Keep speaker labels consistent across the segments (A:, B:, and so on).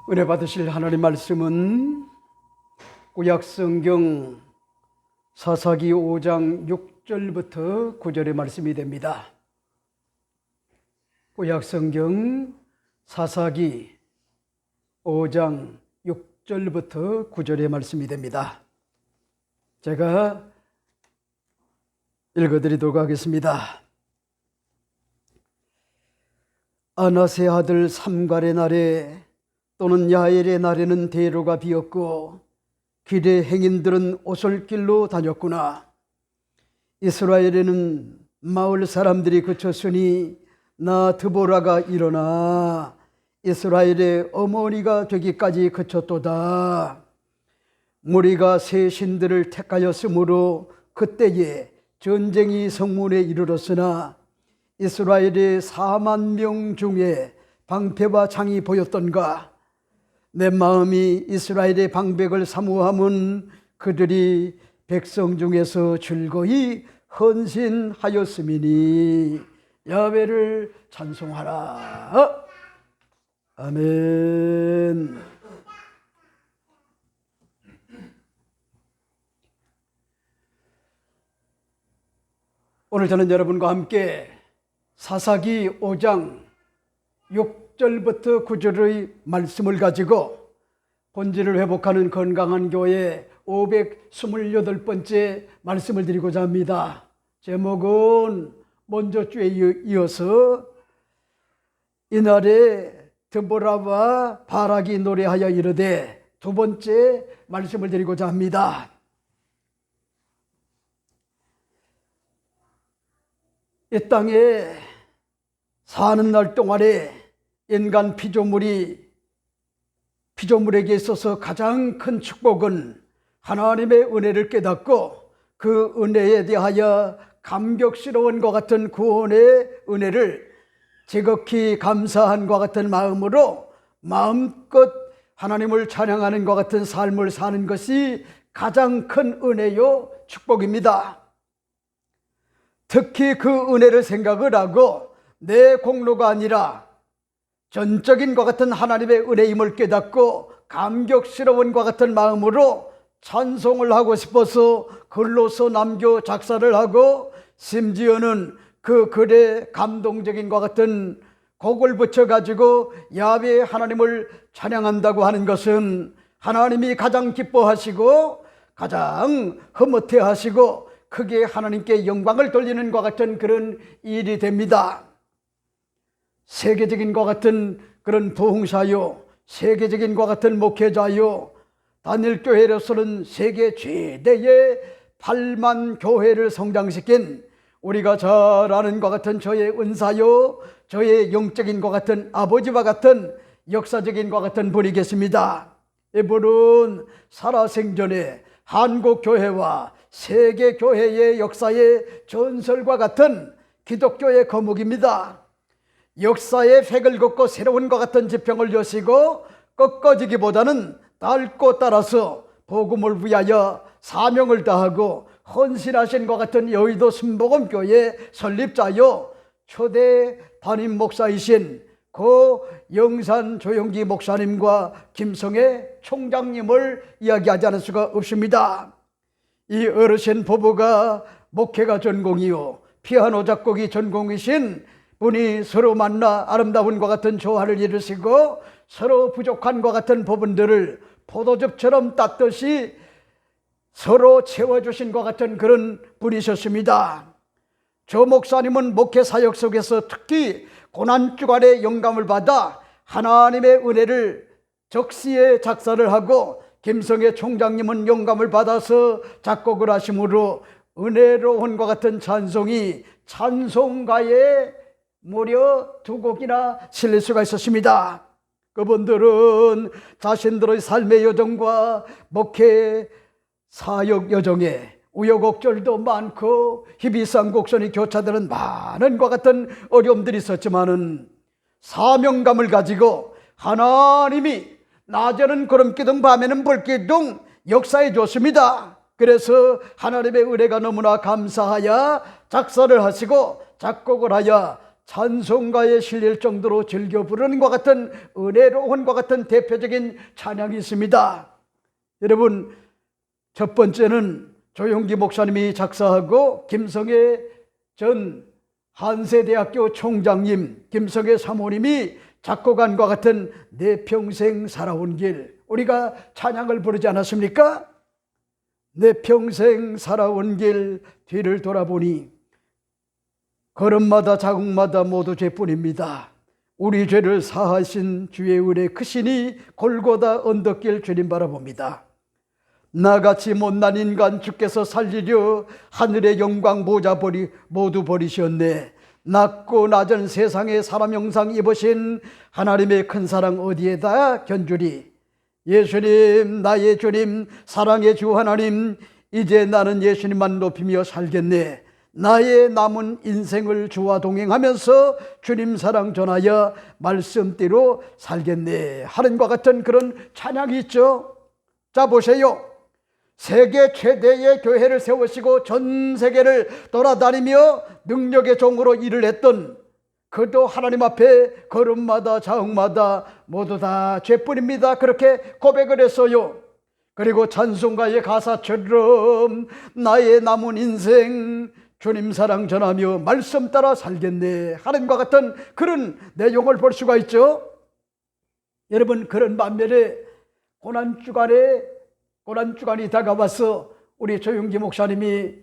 A: 은혜 받으실 하나님 말씀은 구약성경 사사기 5장 6절부터 9절의 말씀이 됩니다. 구약성경 사사기 5장 6절부터 9절의 말씀이 됩니다. 제가 읽어드리도록 하겠습니다. 아나세 아들 삼갈의 날에 또는 야엘의 날에는 대로가 비었고 길의 행인들은 오솔길로 다녔구나. 이스라엘에는 마을 사람들이 그쳤으니 나 드보라가 일어나 이스라엘의 어머니가 되기까지 그쳤도다. 무리가 새 신들을 택하였으므로 그때에 전쟁이 성문에 이르렀으나 이스라엘의 4만 명 중에 방패와 창이 보였던가. 내 마음이 이스라엘의 방백을 사모함은 그들이 백성 중에서 즐거이 헌신하였음이니 야훼를 찬송하라. 아멘. 오늘 저는 여러분과 함께 사사기 5장 6절부터 9절의 말씀을 가지고 본질을 회복하는 건강한 교회 528번째 말씀을 드리고자 합니다. 제목은 먼저 주에 이어서 이날에 드보라와 바락이 노래하여 이르되, 두 번째 말씀을 드리고자 합니다. 이 땅에 사는 날 동안에 인간 피조물에게 있어서 가장 큰 축복은 하나님의 은혜를 깨닫고 그 은혜에 대하여 감격스러운 것 같은 구원의 은혜를 지극히 감사한 것 같은 마음으로 마음껏 하나님을 찬양하는 것 같은 삶을 사는 것이 가장 큰 은혜요 축복입니다. 특히 그 은혜를 생각을 하고 내 공로가 아니라 전적인 것 같은 하나님의 은혜임을 깨닫고 감격스러운 것 같은 마음으로 찬송을 하고 싶어서 글로서 남겨 작사를 하고 심지어는 그 글에 감동적인 것 같은 곡을 붙여가지고 야훼 하나님을 찬양한다고 하는 것은 하나님이 가장 기뻐하시고 가장 흐뭇해하시고 크게 하나님께 영광을 돌리는 것 같은 그런 일이 됩니다. 세계적인 것 같은 그런 부흥사요, 세계적인 것 같은 목회자요, 단일교회로서는 세계 최대의 8만 교회를 성장시킨 우리가 잘 아는 것 같은 저의 은사요, 저의 영적인 것 같은 아버지와 같은 역사적인 것 같은 분이 계십니다. 이분은 살아생전에 한국교회와 세계교회의 역사의 전설과 같은 기독교의 거목입니다. 역사의 획을 긋고 새로운 것 같은 지평을 여시고 꺾어지기보다는 닳고 따라서 복음을 위하여 사명을 다하고 헌신하신 것 같은 여의도 순복음교회 설립자요 초대 담임 목사이신 고 영산 조영기 목사님과 김성애 총장님을 이야기하지 않을 수가 없습니다. 이 어르신 부부가 목회가 전공이요 피아노 작곡이 전공이신 분이 서로 만나 아름다운 것 같은 조화를 이루시고 서로 부족한 것 같은 부분들을 포도즙처럼 땄듯이 서로 채워주신 것 같은 그런 분이셨습니다. 조 목사님은 목회 사역 속에서 특히 고난주간에 영감을 받아 하나님의 은혜를 적시에 작사를 하고 김성애 총장님은 영감을 받아서 작곡을 하심으로 은혜로운 것 같은 찬송이 찬송가에 무려 2곡이나 실릴 수가 있었습니다. 그분들은 자신들의 삶의 여정과 목회 사역 여정에 우여곡절도 많고 희비상곡선이 교차되는 많은 것 같은 어려움들이 있었지만은 사명감을 가지고 하나님이 낮에는 구름기둥 밤에는 불기둥 역사해 줬습니다. 그래서 하나님의 은혜가 너무나 감사하여 작사를 하시고 작곡을 하여 찬송가에 실릴 정도로 즐겨 부르는 것 같은 은혜로운 것 같은 대표적인 찬양이 있습니다. 여러분, 첫 번째는 조용기 목사님이 작사하고 김성애 전 한세대학교 총장님, 김성애 사모님이 작곡한 것 같은 내 평생 살아온 길, 우리가 찬양을 부르지 않았습니까? 내 평생 살아온 길 뒤를 돌아보니 걸음마다 자국마다 모두 죄뿐입니다. 우리 죄를 사하신 주의 은혜 크시니 골고다 언덕길 주님 바라봅니다. 나같이 못난 인간 주께서 살리려 하늘의 영광 모자 모두 버리셨네. 낮고 낮은 세상에 사람 형상 입으신 하나님의 큰 사랑 어디에다 견주리. 예수님, 나의 주님, 사랑의 주 하나님, 이제 나는 예수님만 높이며 살겠네. 나의 남은 인생을 주와 동행하면서 주님 사랑 전하여 말씀대로 살겠네 하는 것 같은 그런 찬양이 있죠. 자, 보세요. 세계 최대의 교회를 세우시고 전 세계를 돌아다니며 능력의 종으로 일을 했던, 그도 하나님 앞에 걸음마다 자국마다 모두 다 죄뿐입니다, 그렇게 고백을 했어요. 그리고 찬송가의 가사처럼 나의 남은 인생 주님 사랑 전하며 말씀 따라 살겠네 하는 것 같은 그런 내용을 볼 수가 있죠. 여러분, 그런 반면에 고난주간이 다가와서 우리 조용기 목사님이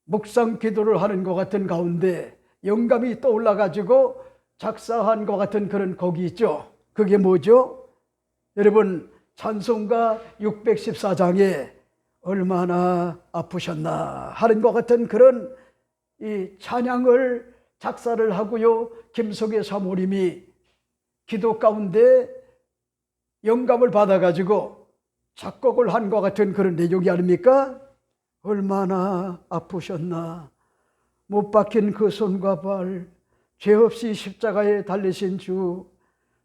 A: 묵상 기도를 하는 것 같은 가운데 영감이 떠올라가지고 작사한 것 같은 그런 곡이 있죠. 그게 뭐죠? 여러분, 찬송가 614장에 얼마나 아프셨나 하는 것 같은 그런 이 찬양을 작사를 하고요, 김성애 사모님이 기도 가운데 영감을 받아가지고 작곡을 한 것 같은 그런 내용이 아닙니까? 얼마나 아프셨나. 못 박힌 그 손과 발, 죄 없이 십자가에 달리신 주,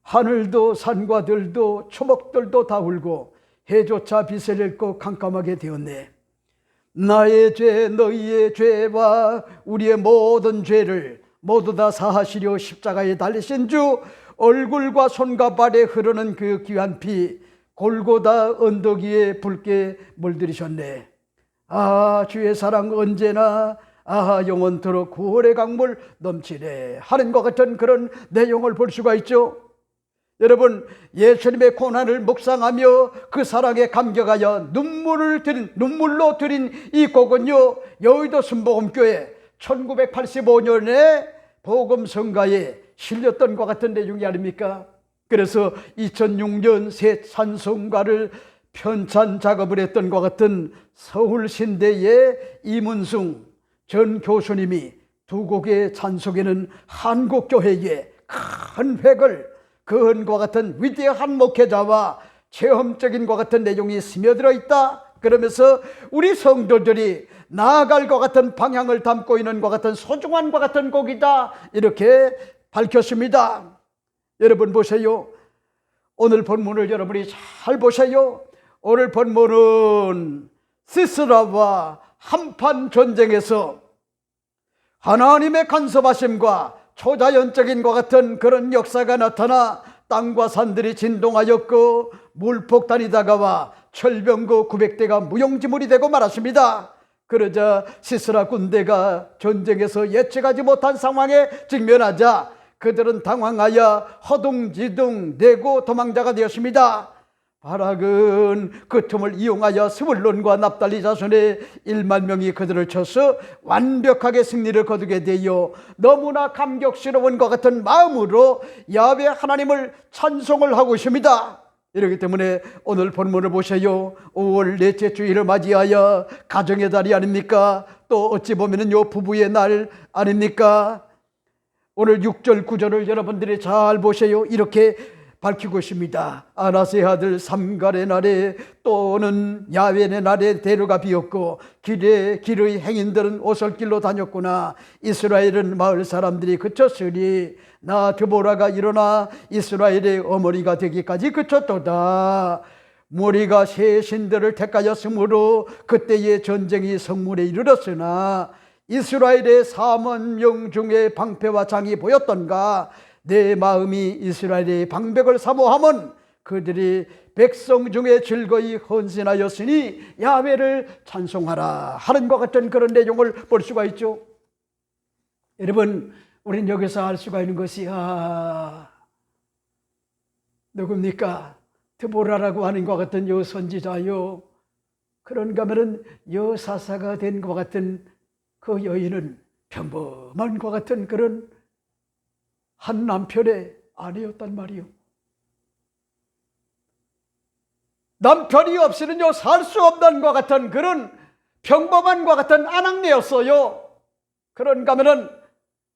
A: 하늘도 산과 들도 초목들도 다 울고 해조차 빛을 잃고 캄캄하게 되었네. 나의 죄, 너희의 죄와 우리의 모든 죄를 모두 다 사하시려 십자가에 달리신 주, 얼굴과 손과 발에 흐르는 그 귀한 피, 골고다 언덕 위에 붉게 물들이셨네. 아, 주의 사랑 언제나 영원토록 구원의 강물 넘치네 하는 것 같은 그런 내용을 볼 수가 있죠. 여러분, 예수님의 고난을 묵상하며 그 사랑에 감격하여 눈물로 드린 이 곡은요, 여의도 순복음교회 1985년에 복음성가에 실렸던 것 같은 내용이 아닙니까? 그래서 2006년 새 찬송가를 편찬 작업을 했던 것 같은 서울신대의 이문승 전 교수님이 두 곡의 찬송에는 한국교회에 큰 획을 그은 것 같은 위대한 목회자와 체험적인 것 같은 내용이 스며들어 있다. 그러면서 우리 성도들이 나아갈 것 같은 방향을 담고 있는 것 같은 소중한 것 같은 곡이다, 이렇게 밝혔습니다. 여러분 보세요. 오늘 본문을 여러분이 잘 보세요. 오늘 본문은 시스라와 한판 전쟁에서 하나님의 간섭하심과 초자연적인 것 같은 그런 역사가 나타나 땅과 산들이 진동하였고 물폭탄이 다가와 철병거 900대가 무용지물이 되고 말았습니다. 그러자 시스라 군대가 전쟁에서 예측하지 못한 상황에 직면하자 그들은 당황하여 허둥지둥 내고 도망자가 되었습니다. 바락은 그 틈을 이용하여 스불론과 납달리 자손의 1만 명이 그들을 쳐서 완벽하게 승리를 거두게 되어 너무나 감격스러운 것 같은 마음으로 야훼 하나님을 찬송을 하고 있습니다. 이렇기 때문에 오늘 본문을 보세요. 5월 넷째 주일을 맞이하여 가정의 달이 아닙니까? 또 어찌 보면 요 부부의 날 아닙니까? 오늘 6절 9절을 여러분들이 잘 보세요. 이렇게 밝히고 있습니다. 아나스의 아들 삼갈의 날에 또는 야훼의 날에 대로가 비었고 길의 행인들은 오솔길로 다녔구나. 이스라엘은 마을 사람들이 그쳤으니 나 드보라가 일어나 이스라엘의 어머니가 되기까지 그쳤도다. 무리가 새 신들을 택하였으므로 그때의 전쟁이 성문에 이르렀으나 이스라엘의 4만 명 중에 방패와 장이 보였던가. 내 마음이 이스라엘의 방백을 사모함은 그들이 백성 중에 즐거이 헌신하였으니 야훼를 찬송하라 하는 것 같은 그런 내용을 볼 수가 있죠. 여러분, 우리는 여기서 알 수가 있는 것이 누굽니까? 드보라라고 하는 것 같은 요 선지자요. 그런가 하면 여사사가 된 것 같은 그 여인은 평범한 것 같은 그런 한 남편의 아내였단 말이요. 남편이 없이는요 살 수 없는 것 같은 그런 평범한 것 같은 아낙네였어요. 그런가 하면은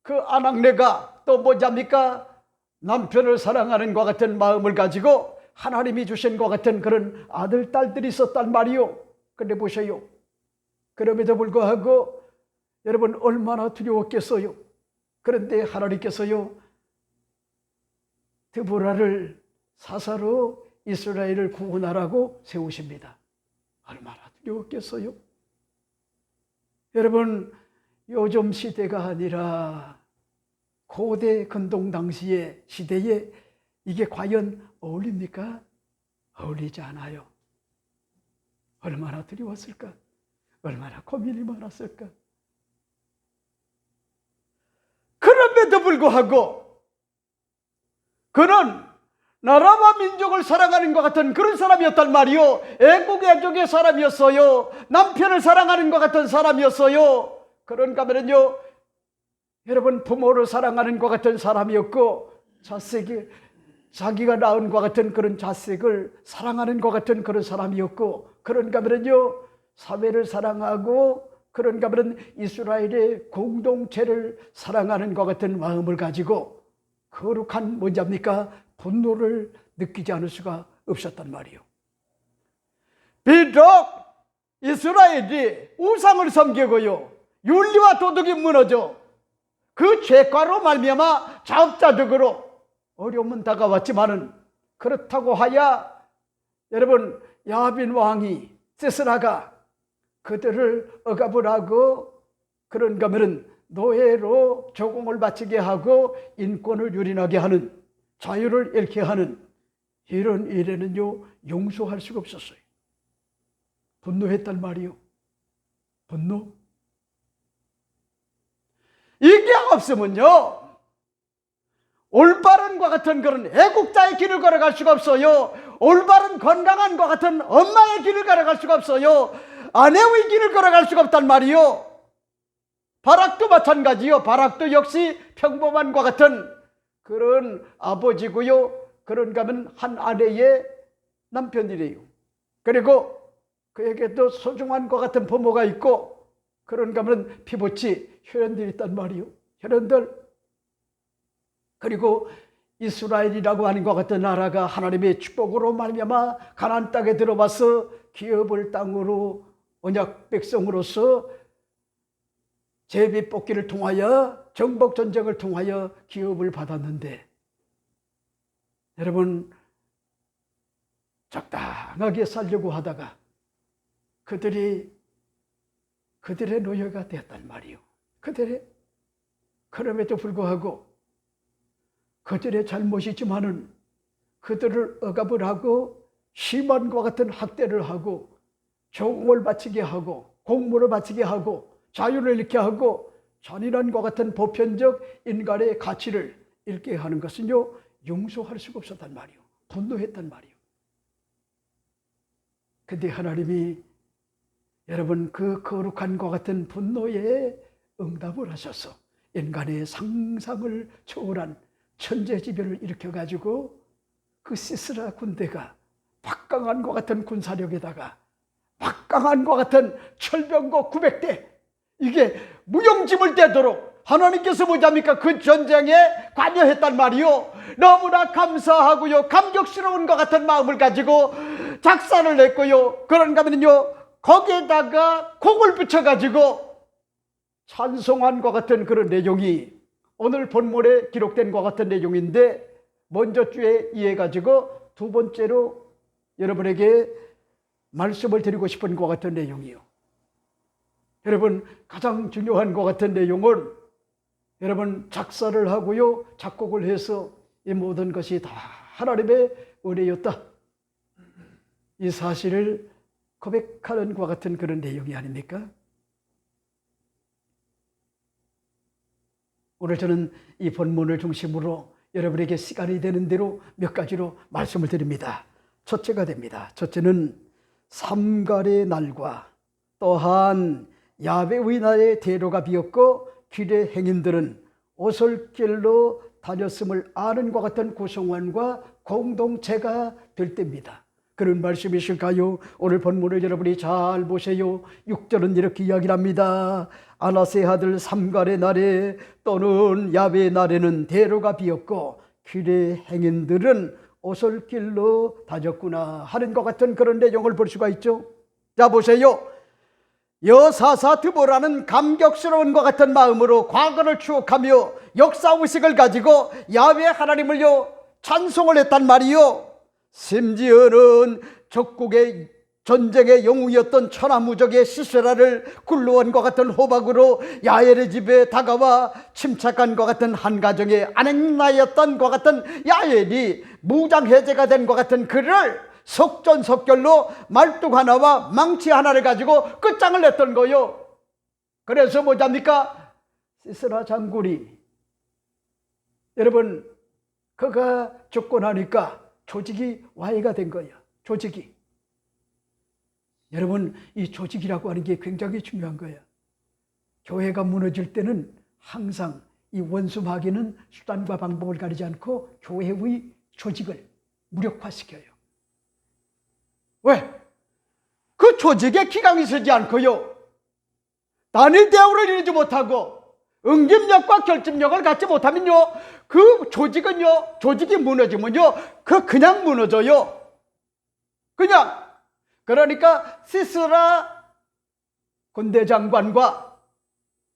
A: 그 아낙네가 또 뭐냐입니까? 남편을 사랑하는 것 같은 마음을 가지고 하나님이 주신 것 같은 그런 아들, 딸들이 있었단 말이요. 근데 보세요. 그럼에도 불구하고 여러분 얼마나 두려웠겠어요. 그런데 하나님께서요 드보라를 사사로 이스라엘을 구원하라고 세우십니다. 얼마나 두려웠겠어요. 여러분, 요즘 시대가 아니라 고대 근동 당시의 시대에 이게 과연 어울립니까? 어울리지 않아요. 얼마나 두려웠을까? 얼마나 고민이 많았을까? 그럼에도 불구하고 그는 나라와 민족을 사랑하는 것 같은 그런 사람이었단 말이요. 애국애족의 사람이었어요. 남편을 사랑하는 것 같은 사람이었어요. 그런가 하면요 여러분 부모를 사랑하는 것 같은 사람이었고 자식이 자기가 낳은 것 같은 그런 자식을 사랑하는 것 같은 그런 사람이었고 그런가 하면요 사회를 사랑하고 그런가 하면 이스라엘의 공동체를 사랑하는 것 같은 마음을 가지고 거룩한 뭐냐입니까? 분노를 느끼지 않을 수가 없었단 말이에요. 비록 이스라엘이 우상을 섬기고요 윤리와 도덕이 무너져 그 죄과로 말미암아 자업자득으로 어려움은 다가왔지만은 그렇다고 하여 여러분 야빈 왕이 시스라가 그들을 억압을 하고 그런가 하면 노예로 조공을 바치게 하고 인권을 유린하게 하는 자유를 잃게 하는 이런 일에는요 용서할 수가 없었어요. 분노했단 말이요. 분노. 이게 없으면요 올바른과 같은 그런 애국자의 길을 걸어갈 수가 없어요. 올바른 건강한 것 같은 엄마의 길을 걸어갈 수가 없어요. 아내의 길을 걸어갈 수가 없단 말이요. 바락도 마찬가지요. 바락도 역시 평범한 것 같은 그런 아버지고요. 그런가 하면 한 아내의 남편이래요. 그리고 그에게도 소중한 것 같은 부모가 있고 그런가 하면 피부치 혈연들이 있단 말이요. 혈연들. 그리고 이스라엘이라고 하는 것 같은 나라가 하나님의 축복으로 말미암아 가나안 땅에 들어와서 기업을 땅으로 언약 백성으로서 제비 뽑기를 통하여 정복 전쟁을 통하여 기업을 받았는데 여러분 적당하게 살려고 하다가 그들의 노예가 되었단 말이요. 그럼에도 불구하고 그들의 잘못이지만은 그들을 억압을 하고 심한과 같은 학대를 하고 종을 바치게 하고 공물을 바치게 하고 자유를 잃게 하고 잔인한과 같은 보편적 인간의 가치를 잃게 하는 것은요 용서할 수가 없었단 말이요. 분노했단 말이요. 근데 하나님이 여러분 그 거룩한 것 같은 분노에 응답을 하셔서 인간의 상상을 초월한 천재지변을 일으켜가지고 그 시스라 군대가 막강한 것 같은 군사력에다가 막강한 것 같은 철병거 900대 이게 무용지물 되도록 하나님께서 뭐냐입니까? 그 전쟁에 관여했단 말이요. 너무나 감사하고요 감격스러운 것 같은 마음을 가지고 작사를 했고요. 그런가 하면요 거기에다가 곡을 붙여가지고 찬송한 것 같은 그런 내용이 오늘 본문에 기록된 것 같은 내용인데 먼저 주에 이해가지고 두 번째로 여러분에게 말씀을 드리고 싶은 것 같은 내용이요. 여러분 가장 중요한 것 같은 내용을 여러분 작사를 하고요, 작곡을 해서 이 모든 것이 다 하나님의 은혜였다, 이 사실을 고백하는 것 같은 그런 내용이 아닙니까? 오늘 저는 이 본문을 중심으로 여러분에게 시간이 되는 대로 몇 가지로 말씀을 드립니다. 첫째가 됩니다. 첫째는 삼갈의 날과 또한 야훼의 날에 대로가 비었고 길의 행인들은 오솔길로 다녔음을 아는 것 같은 구성원과 공동체가 될 때입니다. 그런 말씀이실까요? 오늘 본문을 여러분이 잘 보세요. 6절은 이렇게 이야기를 합니다. 아나세 아들 삼갈의 날에 또는 야훼의 날에는 대로가 비었고 길의 행인들은 오솔길로 다녔구나 하는 것 같은 그런 내용을 볼 수가 있죠. 자 보세요. 여사사드보라는 감격스러운 것 같은 마음으로 과거를 추억하며 역사의식을 가지고 야훼 하나님을요 찬송을 했단 말이요. 심지어는 적국의 전쟁의 영웅이었던 천하무적의 시세라를 굴러온 것 같은 호박으로 야엘의 집에 다가와 침착한 것 같은 한 가정의 아내나였던 것 같은 야엘이 무장해제가 된 것 같은 그를 속전속결로 말뚝 하나와 망치 하나를 가지고 끝장을 냈던 거요. 그래서 뭐잡니까? 시스라 장군이 여러분 그가 죽고 나니까 조직이 와해가 된 거예요. 조직이. 여러분 이 조직이라고 하는 게 굉장히 중요한 거예요. 교회가 무너질 때는 항상 이 원수 마귀는 수단과 방법을 가리지 않고 교회의 조직을 무력화시켜요. 왜? 그 조직에 기강이 서지 않고요, 단일 대우를 이루지 못하고 응집력과 결집력을 갖지 못하면요, 그 조직은요, 조직이 무너지면요, 그냥 무너져요. 그냥. 그러니까 시스라 군대 장관과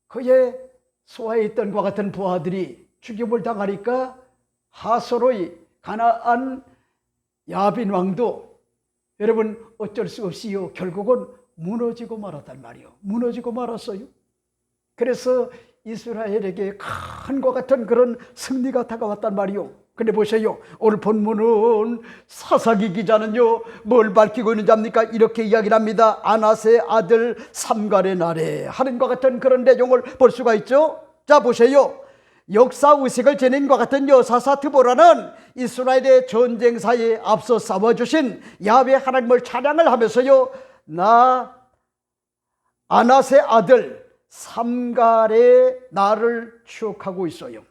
A: 그의 소하에 있던 것 같은 부하들이 죽임을 당하니까 하소로의 가나안 야빈 왕도 여러분 어쩔 수 없이요 결국은 무너지고 말았단 말이요. 무너지고 말았어요. 그래서 이스라엘에게 큰 것 같은 그런 승리가 다가왔단 말이요. 근데 보세요. 오늘 본문은 사사기 기자는요 뭘 밝히고 있는지 압니까? 이렇게 이야기를 합니다. 아나세 아들 삼갈의 날에 하는 것 같은 그런 내용을 볼 수가 있죠. 자 보세요. 역사의식을 지닌 것 같은 여사사드보라는 이스라엘의 전쟁사에 앞서 싸워주신 야훼 하나님을 찬양을 하면서요, 나 아나세 아들 삼갈의 날을 추억하고 있어요.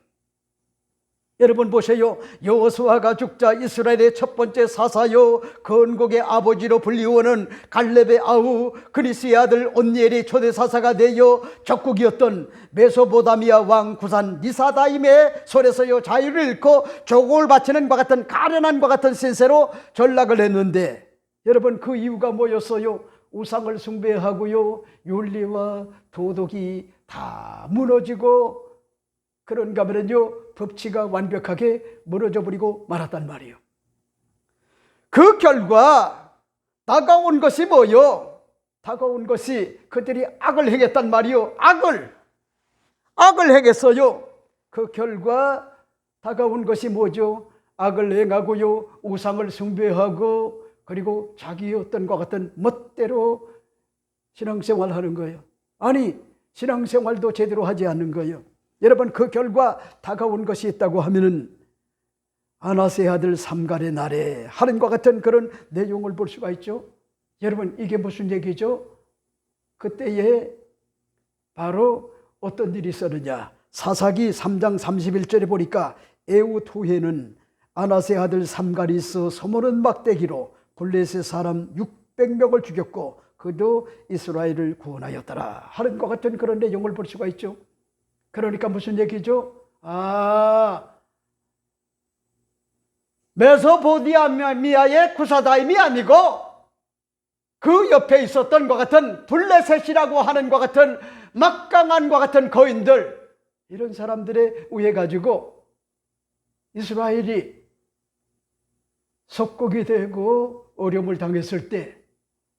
A: 여러분 보세요. 여호수아가 죽자 이스라엘의 첫 번째 사사요 건국의 아버지로 불리우는 갈렙의 아우 그리스의 아들 온니엘이 초대 사사가 되어 적국이었던 메소포타미아 왕 구산 니사다임의 손에서요 자유를 잃고 조공을 바치는 것 같은 가련한 것 같은 신세로 전락을 했는데, 여러분 그 이유가 뭐였어요? 우상을 숭배하고요 윤리와 도덕이 다 무너지고 그런가 하면요 법치가 완벽하게 무너져 버리고 말았단 말이에요. 그 결과 다가온 것이 뭐요? 다가온 것이 그들이 악을 행했단 말이요. 악을 행했어요. 그 결과 다가온 것이 뭐죠? 악을 행하고요 우상을 숭배하고 그리고 자기의 어떤 것 같은 멋대로 신앙생활을 하는 거예요. 아니 신앙생활도 제대로 하지 않는 거예요. 여러분 그 결과 다가온 것이 있다고 하면은 아나세 아들 삼갈의 날에 하는 것 같은 그런 내용을 볼 수가 있죠. 여러분 이게 무슨 얘기죠? 그때에 바로 어떤 일이 있었느냐. 사사기 3장 31절에 보니까 에훗 후에는 아나세 아들 삼갈이 있어 소모는 막대기로 블레셋 사람 600명을 죽였고 그도 이스라엘을 구원하였더라 하는 것 같은 그런 내용을 볼 수가 있죠. 그러니까 무슨 얘기죠? 메소포타미아의 구사다임이 아니고 그 옆에 있었던 것 같은 블레셋이라고 하는 것 같은 막강한 것 같은 거인들, 이런 사람들에 의해 가지고 이스라엘이 속국이 되고 어려움을 당했을 때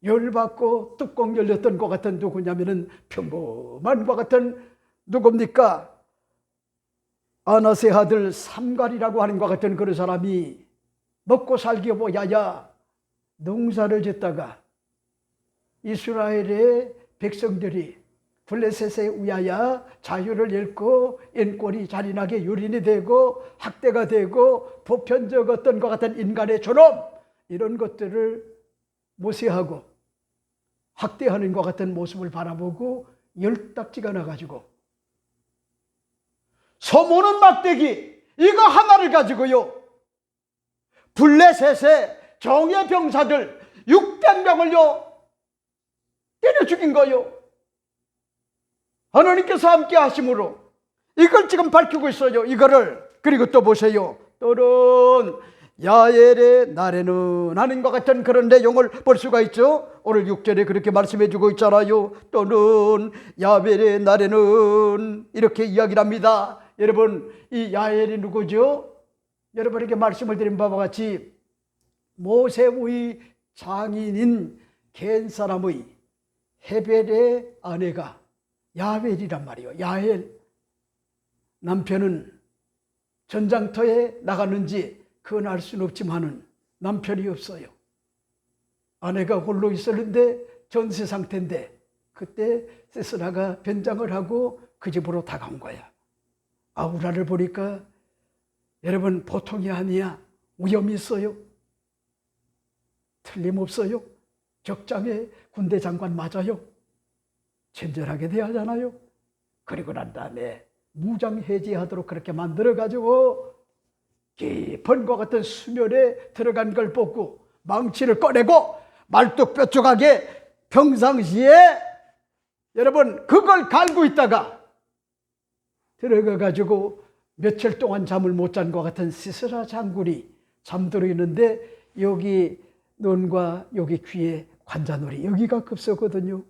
A: 열받고 뚜껑 열렸던 것 같은 누구냐면은 평범한 것 같은 누굽니까? 아나세 아들 삼갈이라고 하는 것 같은 그런 사람이 먹고 살기 뭐야야 농사를 짓다가 이스라엘의 백성들이 블레셋에 의하여 자유를 잃고 인권이 잔인하게 유린이 되고 학대가 되고 보편적었던 것 같은 인간의 존엄 이런 것들을 무시하고 학대하는 것 같은 모습을 바라보고 열딱지가 나가지고 소모는 막대기 이거 하나를 가지고요 블레셋의 정예 병사들 600명을요 때려 죽인 거요. 하나님께서 함께 하심으로 이걸 지금 밝히고 있어요. 이거를. 그리고 또 보세요. 또는 야엘의 날에는 하는 것 같은 그런 내용을 볼 수가 있죠. 오늘 6절에 그렇게 말씀해 주고 있잖아요. 또는 야엘의 날에는 이렇게 이야기를 합니다. 여러분 이 야엘이 누구죠? 여러분에게 말씀을 드린 바와 같이 모세의 장인인 겐 사람의 헤벨의 아내가 야벨이란 말이에요. 야엘. 남편은 전장터에 나갔는지 그건 알 수는 없지만은 남편이 없어요. 아내가 홀로 있었는데 전세 상태인데 그때 세스라가 변장을 하고 그 집으로 다가온 거야. 아우라를 보니까 여러분 보통이 아니야. 위험이 있어요. 틀림없어요. 적장에 군대 장관 맞아요. 친절하게 대하잖아요. 그리고 난 다음에 무장해제하도록 그렇게 만들어가지고 깊은 것 같은 수면에 들어간 걸 보고 망치를 꺼내고 말뚝뼈쪽하게 평상시에 여러분 그걸 갈고 있다가 들어가가지고 며칠 동안 잠을 못 잔 것 같은 시스라 장군이 잠들어 있는데 여기 눈과 여기 귀에 관자놀이 여기가 급소거든요.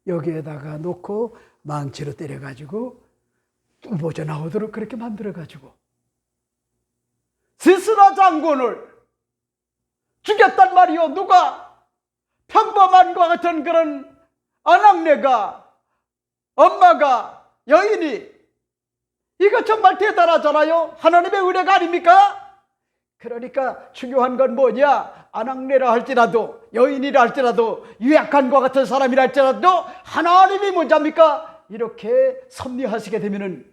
A: 여기에다가 놓고 망치로 때려가지고 뚫어져 나오도록 그렇게 만들어가지고 시스라 장군을 죽였단 말이요. 누가? 평범한 것 같은 그런 아낙네가 엄마가 여인이 이거 정말 대단하잖아요. 하나님의 은혜가 아닙니까? 그러니까 중요한 건 뭐냐? 아낙네라 할지라도 여인이라 할지라도 유약한 것 같은 사람이라 할지라도 하나님이 뭔지합니까? 이렇게 섭리하시게 되면은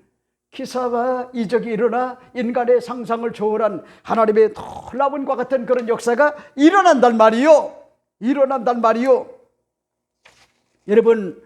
A: 기사와 이적이 일어나 인간의 상상을 초월한 하나님의 놀라운 것 같은 그런 역사가 일어난단 말이요. 일어난단 말이요. 여러분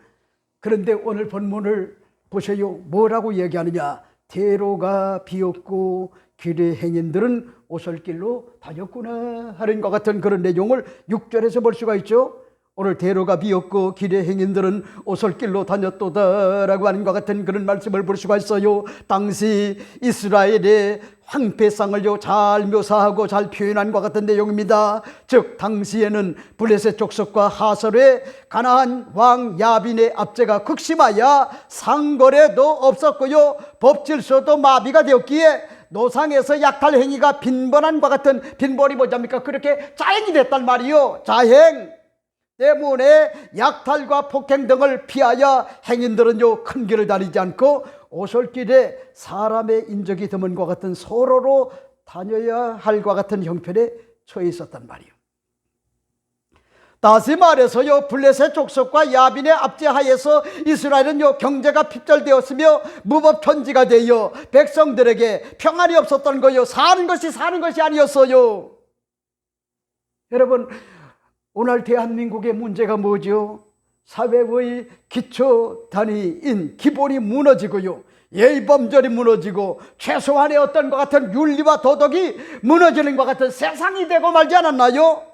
A: 그런데 오늘 본문을 보세요. 뭐라고 얘기하느냐? 대로가 비었고 길의 행인들은 오솔길로 다녔구나 하는 것 같은 그런 내용을 6절에서 볼 수가 있죠. 오늘 대로가 비었고 길의 행인들은 오솔길로 다녔도다라고 하는 것 같은 그런 말씀을 볼 수가 있어요. 당시 이스라엘의 황폐상을 잘 묘사하고 잘 표현한 것 같은 내용입니다. 즉 당시에는 블레셋 족속과 하솔의 가나안 왕 야빈의 압제가 극심하여 상거래도 없었고요. 법질서도 마비가 되었기에 노상에서 약탈 행위가 빈번한 것 같은 빈번이 뭐냐입니까? 그렇게 자행이 됐단 말이요. 자행 때문에 약탈과 폭행 등을 피하여 행인들은요 큰 길을 다니지 않고 오솔길에 사람의 인적이 드문 것 같은 소로로 다녀야 할 것 같은 형편에 처해 있었단 말이요. 다시 말해서요 블레셋 족속과 야빈의 압제하에서 이스라엘은요 경제가 핍절되었으며 무법천지가 되어 백성들에게 평안이 없었던 거요. 사는 것이 아니었어요. 여러분 오늘 대한민국의 문제가 뭐죠? 사회의 기초 단위인 기본이 무너지고요. 예의범절이 무너지고 최소한의 어떤 것 같은 윤리와 도덕이 무너지는 것 같은 세상이 되고 말지 않았나요?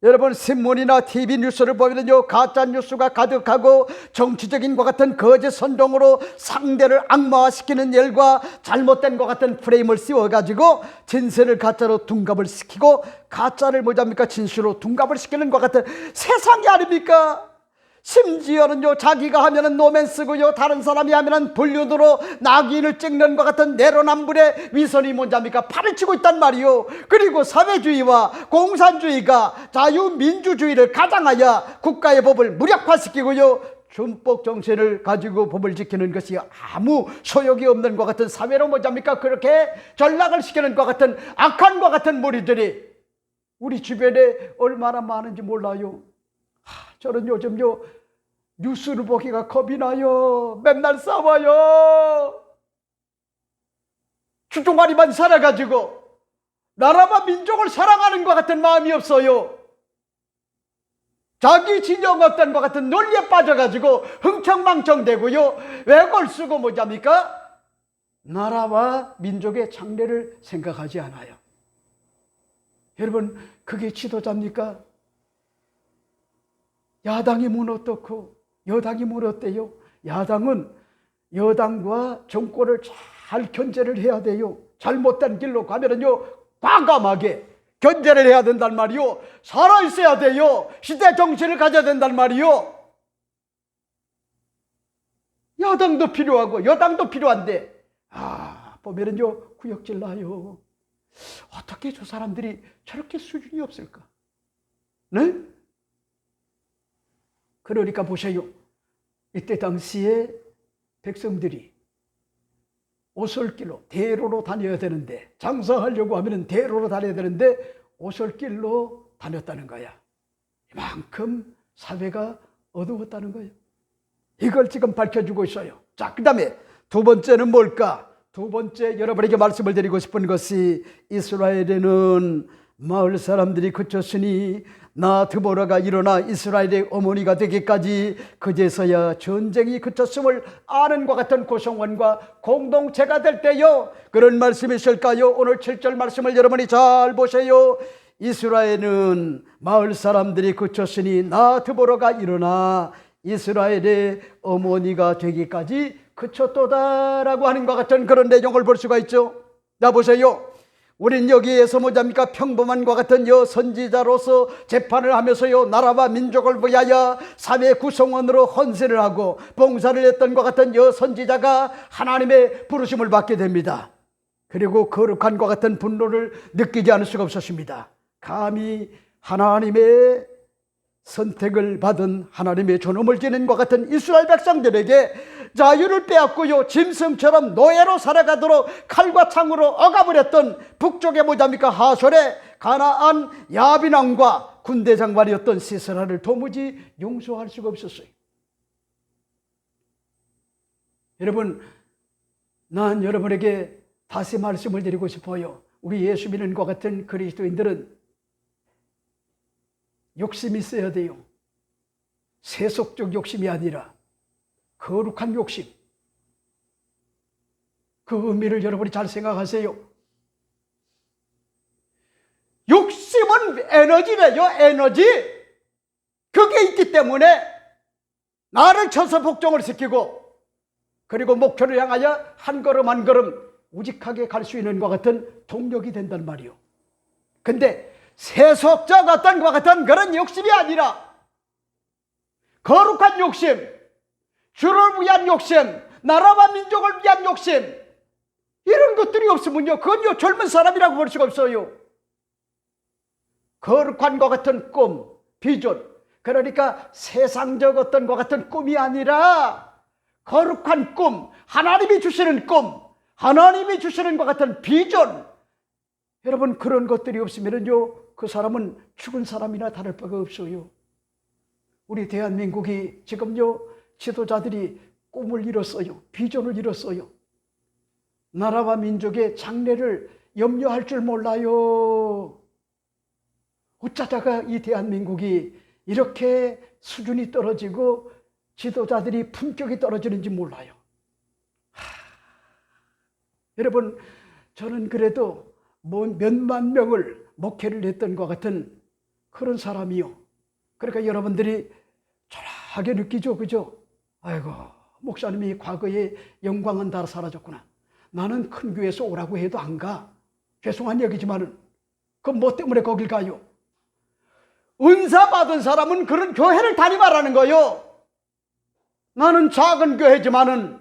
A: 여러분 신문이나 TV 뉴스를 보면요 가짜 뉴스가 가득하고 정치적인 것 같은 거짓 선동으로 상대를 악마화시키는 일과 잘못된 것 같은 프레임을 씌워가지고 진실을 가짜로 둔갑을 시키고 가짜를 뭐잡니까 진실로 둔갑을 시키는 것 같은 세상이 아닙니까? 심지어는요, 자기가 하면은 노맨스고요, 다른 사람이 하면은 불륜으로 낙인을 찍는 것 같은 내로남불의 위선이 뭔지합니까? 팔을 치고 있단 말이요. 그리고 사회주의와 공산주의가 자유민주주의를 가장하여 국가의 법을 무력화시키고요, 준법 정신을 가지고 법을 지키는 것이 아무 소용이 없는 것 같은 사회로 뭐지합니까? 그렇게 전락을 시키는 것 같은 악한 것 같은 무리들이 우리 주변에 얼마나 많은지 몰라요. 저는 요즘요, 뉴스를 보기가 겁이 나요. 맨날 싸워요. 주종아리만 살아가지고 나라와 민족을 사랑하는 것 같은 마음이 없어요. 자기 진영 어떤 것 같은 논리에 빠져가지고 흥청망청되고요, 왜골 쓰고 뭐지합니까? 나라와 민족의 장래를 생각하지 않아요. 여러분, 그게 지도자입니까? 야당이 문 어떻고 여당이 문 어때요? 야당은 여당과 정권을 잘 견제를 해야 돼요. 잘못된 길로 가면은요, 과감하게 견제를 해야 된단 말이요. 살아있어야 돼요. 시대 정신을 가져야 된단 말이요. 야당도 필요하고 여당도 필요한데, 보면은요, 구역질 나요. 어떻게 저 사람들이 저렇게 수준이 없을까? 네? 그러니까 보세요. 이때 당시에 백성들이 오솔길로, 대로로 다녀야 되는데, 장사하려고 하면 대로로 다녀야 되는데 오솔길로 다녔다는 거야. 이만큼 사회가 어두웠다는 거예요. 이걸 지금 밝혀주고 있어요. 자, 그 다음에 두 번째는 뭘까? 두 번째, 여러분에게 말씀을 드리고 싶은 것이, 이스라엘에는 마을 사람들이 그쳤으니 나 드보라가 일어나 이스라엘의 어머니가 되기까지 그제서야 전쟁이 그쳤음을 아는 것 같은 구성원과 공동체가 될 때요. 그런 말씀이 있을까요? 오늘 7절 말씀을 여러분이 잘 보세요. 이스라엘은 마을 사람들이 그쳤으니 나 드보라가 일어나 이스라엘의 어머니가 되기까지 그쳤도다라고 하는 것 같은 그런 내용을 볼 수가 있죠. 자, 보세요. 우린 여기에서 뭐냐입니까? 평범한 것 같은 선지자로서 재판을 하면서요, 나라와 민족을 위하여 사회 구성원으로 헌신을 하고 봉사를 했던 것 같은 선지자가 하나님의 부르심을 받게 됩니다. 그리고 거룩한 것 같은 분노를 느끼지 않을 수가 없었습니다. 감히 하나님의 선택을 받은 하나님의 존엄을 지닌 것 같은 이스라엘 백성들에게 자유를 빼앗고요, 짐승처럼 노예로 살아가도록 칼과 창으로 억압을 했던 북쪽의 뭐답니까? 하솔의 가나안 야빈 왕과 군대 장관이었던 시스라를 도무지 용서할 수가 없었어요. 여러분, 난 여러분에게 다시 말씀을 드리고 싶어요. 우리 예수 믿는 것 같은 그리스도인들은 욕심이 있어야 돼요. 세속적 욕심이 아니라 거룩한 욕심. 그 의미를 여러분이 잘 생각하세요. 욕심은 에너지래요. 에너지. 그게 있기 때문에 나를 쳐서 복종을 시키고, 그리고 목표를 향하여 한 걸음 한 걸음 우직하게 갈 수 있는 것 같은 동력이 된단 말이요. 근데 세속적 어떤 것 같은 그런 욕심이 아니라 거룩한 욕심, 주를 위한 욕심, 나라와 민족을 위한 욕심, 이런 것들이 없으면요, 그건요 젊은 사람이라고 볼 수가 없어요. 거룩한 것 같은 꿈, 비전, 그러니까 세상적 어떤 것 같은 꿈이 아니라 거룩한 꿈, 하나님이 주시는 꿈, 하나님이 주시는 것 같은 비전. 여러분, 그런 것들이 없으면요, 그 사람은 죽은 사람이나 다를 바가 없어요. 우리 대한민국이 지금요, 지도자들이 꿈을 잃었어요. 비전을 잃었어요. 나라와 민족의 장래를 염려할 줄 몰라요. 어쩌다가 이 대한민국이 이렇게 수준이 떨어지고 지도자들이 품격이 떨어지는지 몰라요. 여러분, 저는 그래도 몇만 명을 목회를 했던 것 같은 그런 사람이요. 그러니까 여러분들이 절하게 느끼죠, 그죠? 아이고, 목사님이 과거에 영광은 다 사라졌구나. 나는 큰 교회에서 오라고 해도 안 가. 죄송한 얘기지만은 그럼 뭐 때문에 거길 가요? 은사 받은 사람은 그런 교회를 다니라는 거요. 나는 작은 교회지만은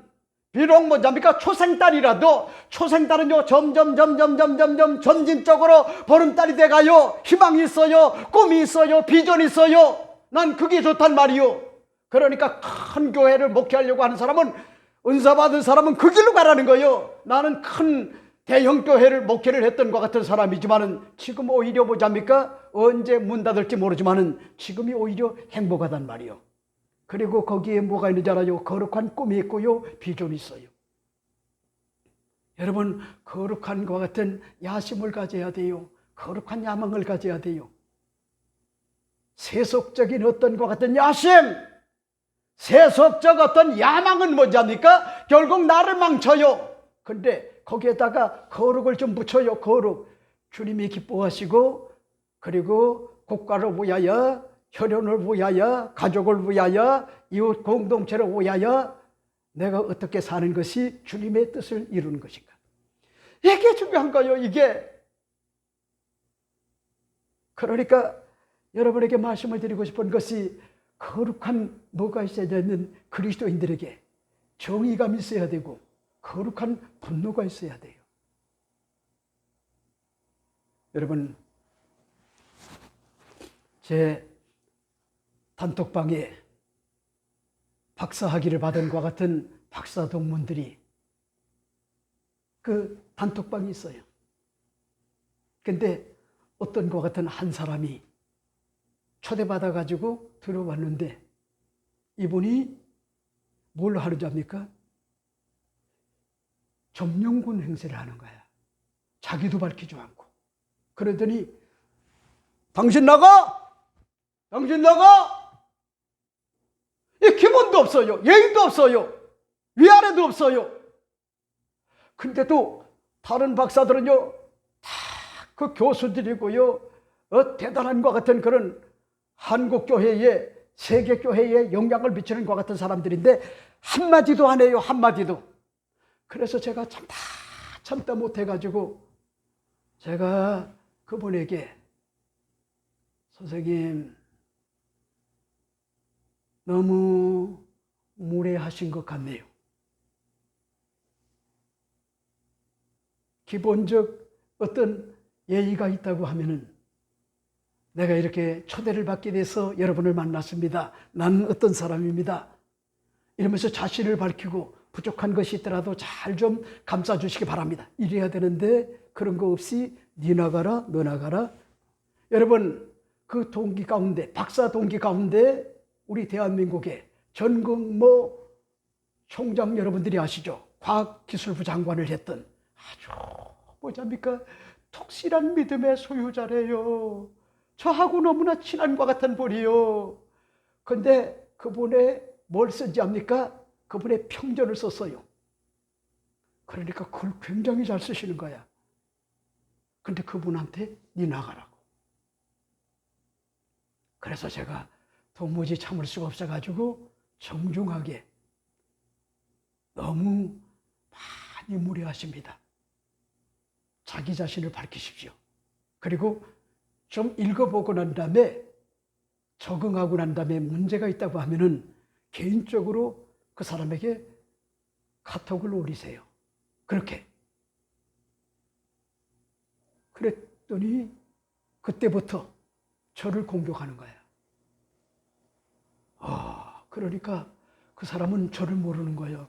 A: 비록 뭐냐니까 초생딸이라도 초생딸은요 점점 점진적으로 보름달이 돼가요. 희망이 있어요. 꿈이 있어요. 비전이 있어요. 난 그게 좋단 말이요. 그러니까 큰 교회를 목회하려고 하는 사람은, 은사 받은 사람은 그 길로 가라는 거예요. 나는 큰 대형 교회를 목회를 했던 것 같은 사람이지만은 지금 오히려 뭐잡니까? 언제 문 닫을지 모르지만은 지금이 오히려 행복하단 말이요. 그리고 거기에 뭐가 있는지 알아요? 거룩한 꿈이 있고요. 비전이 있어요. 여러분, 거룩한 것 같은 야심을 가져야 돼요. 거룩한 야망을 가져야 돼요. 세속적인 어떤 것 같은 야심, 세속적 어떤 야망은 뭐지합니까? 결국 나를 망쳐요. 근데 거기에다가 거룩을 좀 붙여요. 거룩. 주님이 기뻐하시고, 그리고 국가를 위하여, 혈연을 위하여, 가족을 위하여, 이웃 공동체를 위하여 내가 어떻게 사는 것이 주님의 뜻을 이루는 것인가. 이게 중요한 거예요. 이게. 그러니까 여러분에게 말씀을 드리고 싶은 것이, 거룩한 뭐가 있어야 되는 그리스도인들에게 정의감이 있어야 되고 거룩한 분노가 있어야 돼요. 여러분, 제 단톡방에 박사학위를 받은 것 같은 박사 동문들이 그 단톡방이 있어요. 근데 어떤 것 같은 한 사람이 초대받아가지고 들어왔는데, 이분이 뭘 하는지 압니까? 점령군 행세를 하는 거야. 자기도 밝히지 않고. 그러더니 당신 나가! 당신 나가! 이 기본도 없어요. 예의도 없어요. 위아래도 없어요. 근데도 다른 박사들은요, 다 그 교수들이고요, 대단한 것 같은 그런 한국교회에, 세계교회에 영향을 미치는 것 같은 사람들인데 한마디도 안 해요. 한마디도. 그래서 제가 참다 못해가지고 제가 그분에게, 선생님, 너무 무례하신 것 같네요. 기본적 어떤 예의가 있다고 하면은, 내가 이렇게 초대를 받게 돼서 여러분을 만났습니다. 나는 어떤 사람입니다. 이러면서 자신을 밝히고 부족한 것이 있더라도 잘 좀 감싸주시기 바랍니다. 이래야 되는데 그런 거 없이 니 나가라, 너 나가라. 여러분, 그 동기 가운데, 박사 동기 가운데 우리 대한민국의 전국 총장 여러분들이 아시죠? 과학기술부 장관을 했던 아주 뭐잡니까? 톡실한 믿음의 소유자래요. 저하고 너무나 친한 것 같은 분이요. 근데 그분의 뭘 쓴지 압니까? 그분의 평전을 썼어요. 그러니까 그걸 굉장히 잘 쓰시는 거야. 근데 그분한테 니 나가라고. 그래서 제가 도무지 참을 수가 없어가지고 정중하게, 너무 많이 무례하십니다. 자기 자신을 밝히십시오. 그리고 좀 읽어보고 난 다음에, 적응하고 난 다음에 문제가 있다고 하면은 개인적으로 그 사람에게 카톡을 올리세요. 그렇게. 그랬더니 그때부터 저를 공격하는 거야. 그러니까 그 사람은 저를 모르는 거예요.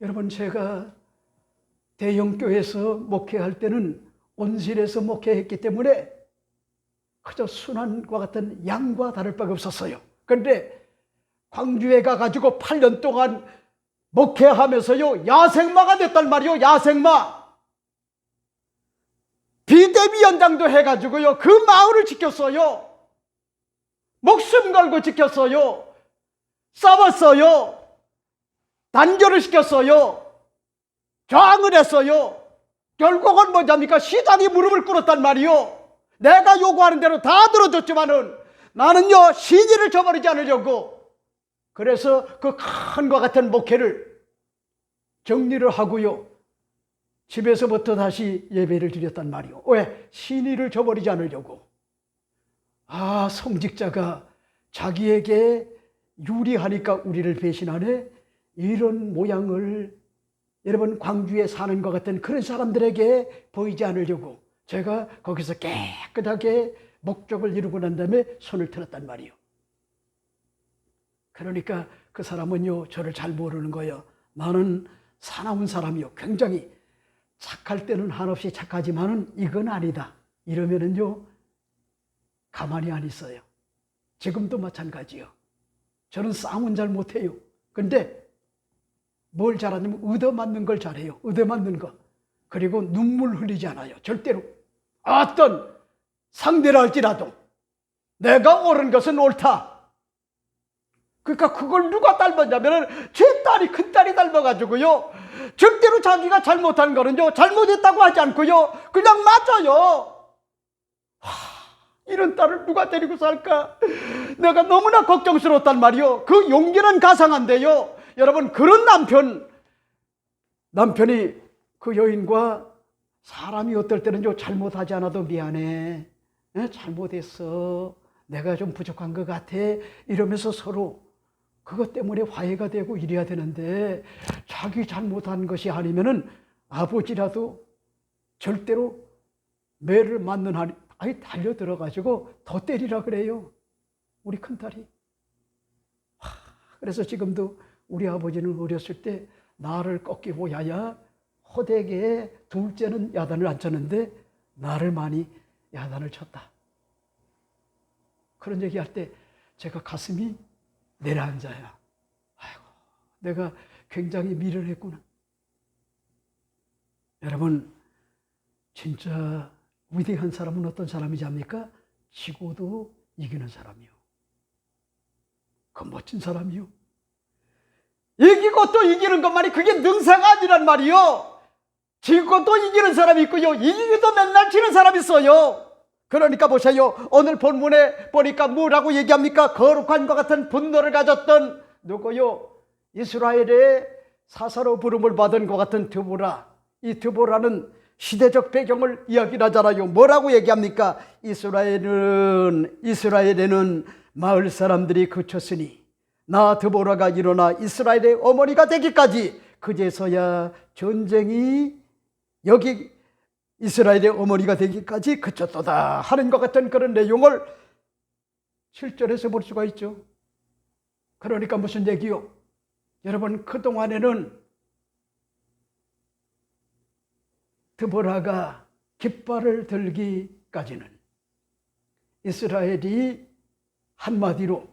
A: 여러분, 제가 대형교회에서 목회할 때는 온실에서 목회했기 때문에 그저 순환과 같은 양과 다를 바가 없었어요. 그런데 광주에 가가지고 8년 동안 목회하면서요, 야생마가 됐단 말이요. 야생마. 비대위원장도 해가지고요, 그 마을을 지켰어요. 목숨 걸고 지켰어요. 싸웠어요. 단결을 시켰어요. 저항을 했어요. 결국은 뭐냐니까? 시장이 무릎을 꿇었단 말이요. 내가 요구하는 대로 다 들어줬지만은 나는요, 신의를 저버리지 않으려고. 그래서 그 큰 것 같은 목회를 정리를 하고요, 집에서부터 다시 예배를 드렸단 말이요. 왜? 신의를 저버리지 않으려고. 성직자가 자기에게 유리하니까 우리를 배신하네. 이런 모양을 여러분 광주에 사는 것 같은 그런 사람들에게 보이지 않으려고 제가 거기서 깨끗하게 목적을 이루고 난 다음에 손을 들었단 말이요. 그러니까 그 사람은요, 저를 잘 모르는 거예요. 나는 사나운 사람이요, 굉장히 착할 때는 한없이 착하지만은 이건 아니다 이러면은요 가만히 안 있어요. 지금도 마찬가지요. 저는 싸움은 잘 못해요. 근데 뭘 잘하냐면 얻어맞는 걸 잘해요. 얻어맞는 거. 그리고 눈물 흘리지 않아요. 절대로. 어떤 상대를 할지라도 내가 옳은 것은 옳다. 그러니까 그걸 누가 닮았냐면 제 딸이, 큰딸이 닮아가지고요, 절대로 자기가 잘못한 거는요 잘못했다고 하지 않고요 그냥 맞아요. 이런 딸을 누가 데리고 살까? 내가 너무나 걱정스러웠단 말이요. 그 용기는 가상한데요, 여러분, 그런 남편이 그 여인과 사람이 어떨 때는요 잘못하지 않아도 미안해, 잘못했어, 내가 좀 부족한 것 같아 이러면서 서로 그것 때문에 화해가 되고 이래야 되는데, 자기 잘못한 것이 아니면은 아버지라도 절대로 매를 맞는 한이 아예 달려들어가지고 더 때리라 그래요, 우리 큰딸이. 그래서 지금도 우리 아버지는 어렸을 때 나를 꺾이고 야야 호되게 둘째는 야단을 안 쳤는데 나를 많이 야단을 쳤다. 그런 얘기할 때 제가 가슴이 내려앉아요. 아이고, 내가 굉장히 미련했구나. 여러분, 진짜 위대한 사람은 어떤 사람이지 합니까? 지고도 이기는 사람이요. 그 멋진 사람이요. 이기고 또 이기는 것만이 그게 능사가 아니란 말이요. 지고 또 이기는 사람이 있고요, 이기고도 맨날 지는 사람이 있어요. 그러니까 보세요. 오늘 본문에 보니까 뭐라고 얘기합니까? 거룩한 것 같은 분노를 가졌던 누구요? 이스라엘의 사사로 부름을 받은 것 같은 드보라. 이 드보라는 시대적 배경을 이야기하잖아요. 뭐라고 얘기합니까? 이스라엘에는 마을 사람들이 그쳤으니 나 드보라가 일어나 이스라엘의 어머니가 되기까지 그제서야 전쟁이 여기 이스라엘의 어머니가 되기까지 그쳤도다 하는 것 같은 그런 내용을 7절에서 볼 수가 있죠. 그러니까 무슨 얘기요? 여러분, 그동안에는 드보라가 깃발을 들기까지는 이스라엘이 한마디로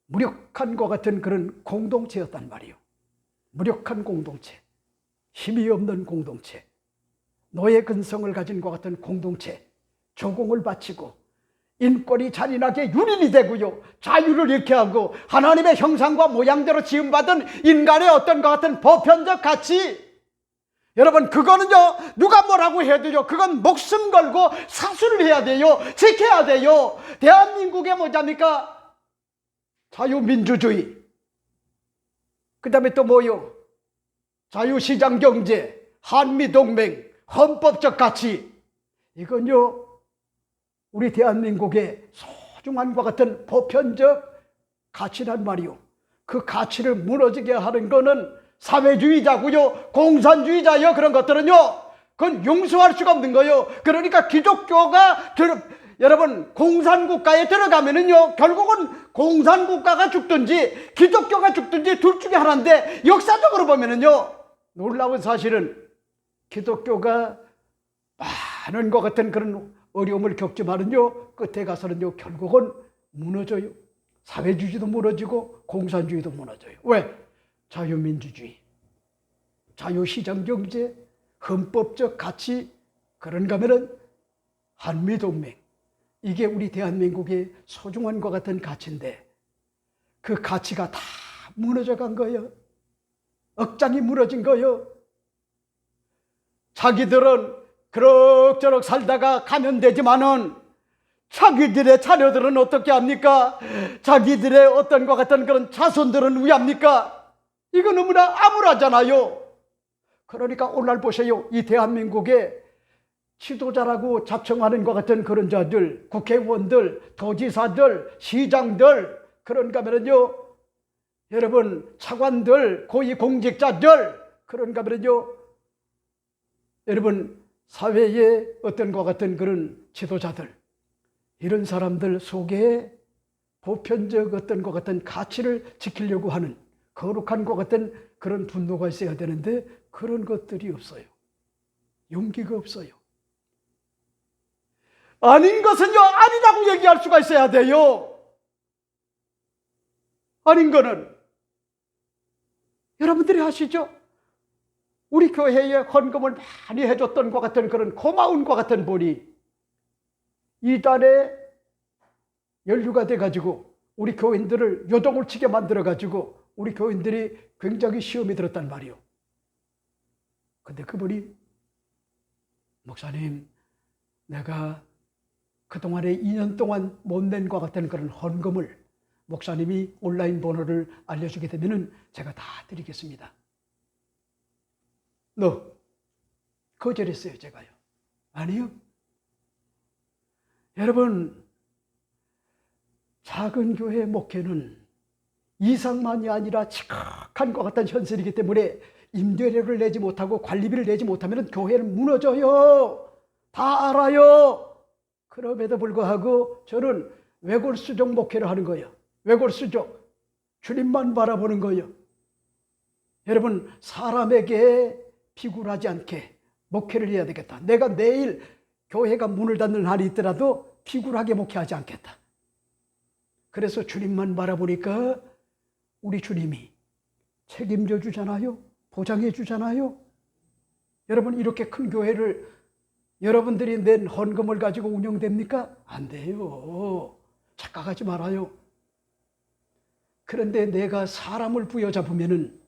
A: 무력한 것 같은 그런 공동체였단 말이에요. 무력한 공동체, 힘이 없는 공동체, 노예 근성을 가진 것 같은 공동체, 조공을 바치고 인권이 잔인하게 유린이 되고요, 자유를 잃게 하고 하나님의 형상과 모양대로 지음받은 인간의 어떤 것 같은 보편적 가치, 여러분, 그거는요 누가 뭐라고 해도요 그건 목숨 걸고 사수를 해야 돼요. 지켜야 돼요. 대한민국의 뭐냐니까 자유민주주의, 그 다음에 또 뭐요? 자유시장경제, 한미동맹, 헌법적 가치, 이건요 우리 대한민국의 소중한 것 같은 보편적 가치란 말이요. 그 가치를 무너지게 하는 거는 사회주의자고요, 공산주의자요, 그런 것들은요 그건 용서할 수가 없는 거예요. 그러니까 기독교가 여러분 공산국가에 들어가면은요 결국은 공산국가가 죽든지 기독교가 죽든지 둘 중에 하나인데, 역사적으로 보면은요 놀라운 사실은 기독교가 많은 것 같은 그런 어려움을 겪지만은요 끝에 가서는요 결국은 무너져요. 사회주의도 무너지고 공산주의도 무너져요. 왜? 자유민주주의, 자유시장경제, 헌법적 가치, 그런가 하면은 한미동맹, 이게 우리 대한민국의 소중한 것 같은 가치인데 그 가치가 다 무너져 간 거예요. 억장이 무너진 거예요. 자기들은 그럭저럭 살다가 가면 되지만은 자기들의 자녀들은 어떻게 합니까? 자기들의 어떤 것 같은 그런 자손들은 왜 합니까? 이거 너무나 암울하잖아요. 그러니까 오늘 보세요. 이 대한민국의 지도자라고 자청하는 것 같은 그런 자들, 국회의원들, 도지사들, 시장들, 그런가 하면요 여러분 차관들, 고위공직자들, 그런가 하면요, 여러분 사회의 어떤 것 같은 그런 지도자들, 이런 사람들 속에 보편적 어떤 것 같은 가치를 지키려고 하는 거룩한 것 같은 그런 분노가 있어야 되는데 그런 것들이 없어요. 용기가 없어요. 아닌 것은요, 아니라고 얘기할 수가 있어야 돼요. 아닌 거는 여러분들이 아시죠? 우리 교회에 헌금을 많이 해줬던 것 같은 그런 고마운 것 같은 분이 이달에 연루가 돼가지고 우리 교인들을 요동을 치게 만들어가지고 우리 교인들이 굉장히 시험에 들었단 말이요. 근데 그분이 목사님, 내가 그동안에 2년 동안 못 낸 것 같은 그런 헌금을 목사님이 온라인 번호를 알려주게 되면 제가 다 드리겠습니다. 너 거절했어요, 제가요. 아니요. 여러분, 작은 교회 목회는 이상만이 아니라 지극한 것 같은 현실이기 때문에 임대료를 내지 못하고 관리비를 내지 못하면 교회는 무너져요. 다 알아요. 그럼에도 불구하고 저는 외골수적 목회를 하는 거예요. 외골수적. 주님만 바라보는 거예요. 여러분, 사람에게 비굴하지 않게 목회를 해야 되겠다. 내가 내일 교회가 문을 닫는 날이 있더라도 비굴하게 목회하지 않겠다. 그래서 주님만 바라보니까 우리 주님이 책임져 주잖아요. 보장해 주잖아요. 여러분, 이렇게 큰 교회를 여러분들이 낸 헌금을 가지고 운영됩니까? 안 돼요. 착각하지 말아요. 그런데 내가 사람을 부여잡으면은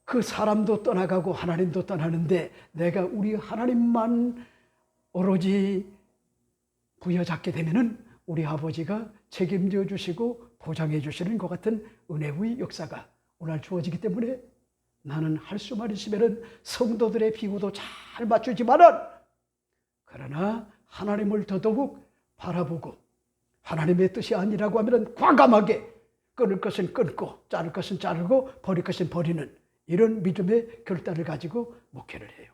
A: 그 사람도 떠나가고 하나님도 떠나는데 내가 우리 하나님만 오로지 부여잡게 되면은 우리 아버지가 책임져 주시고 보장해 주시는 것 같은 은혜의 역사가 오늘 주어지기 때문에 나는 할 수만 있으면은 성도들의 비구도 잘 맞추지만은 그러나 하나님을 더더욱 바라보고 하나님의 뜻이 아니라고 하면은 과감하게 끊을 것은 끊고 자를 것은 자르고 버릴 것은 버리는 이런 믿음의 결단을 가지고 목회를 해요.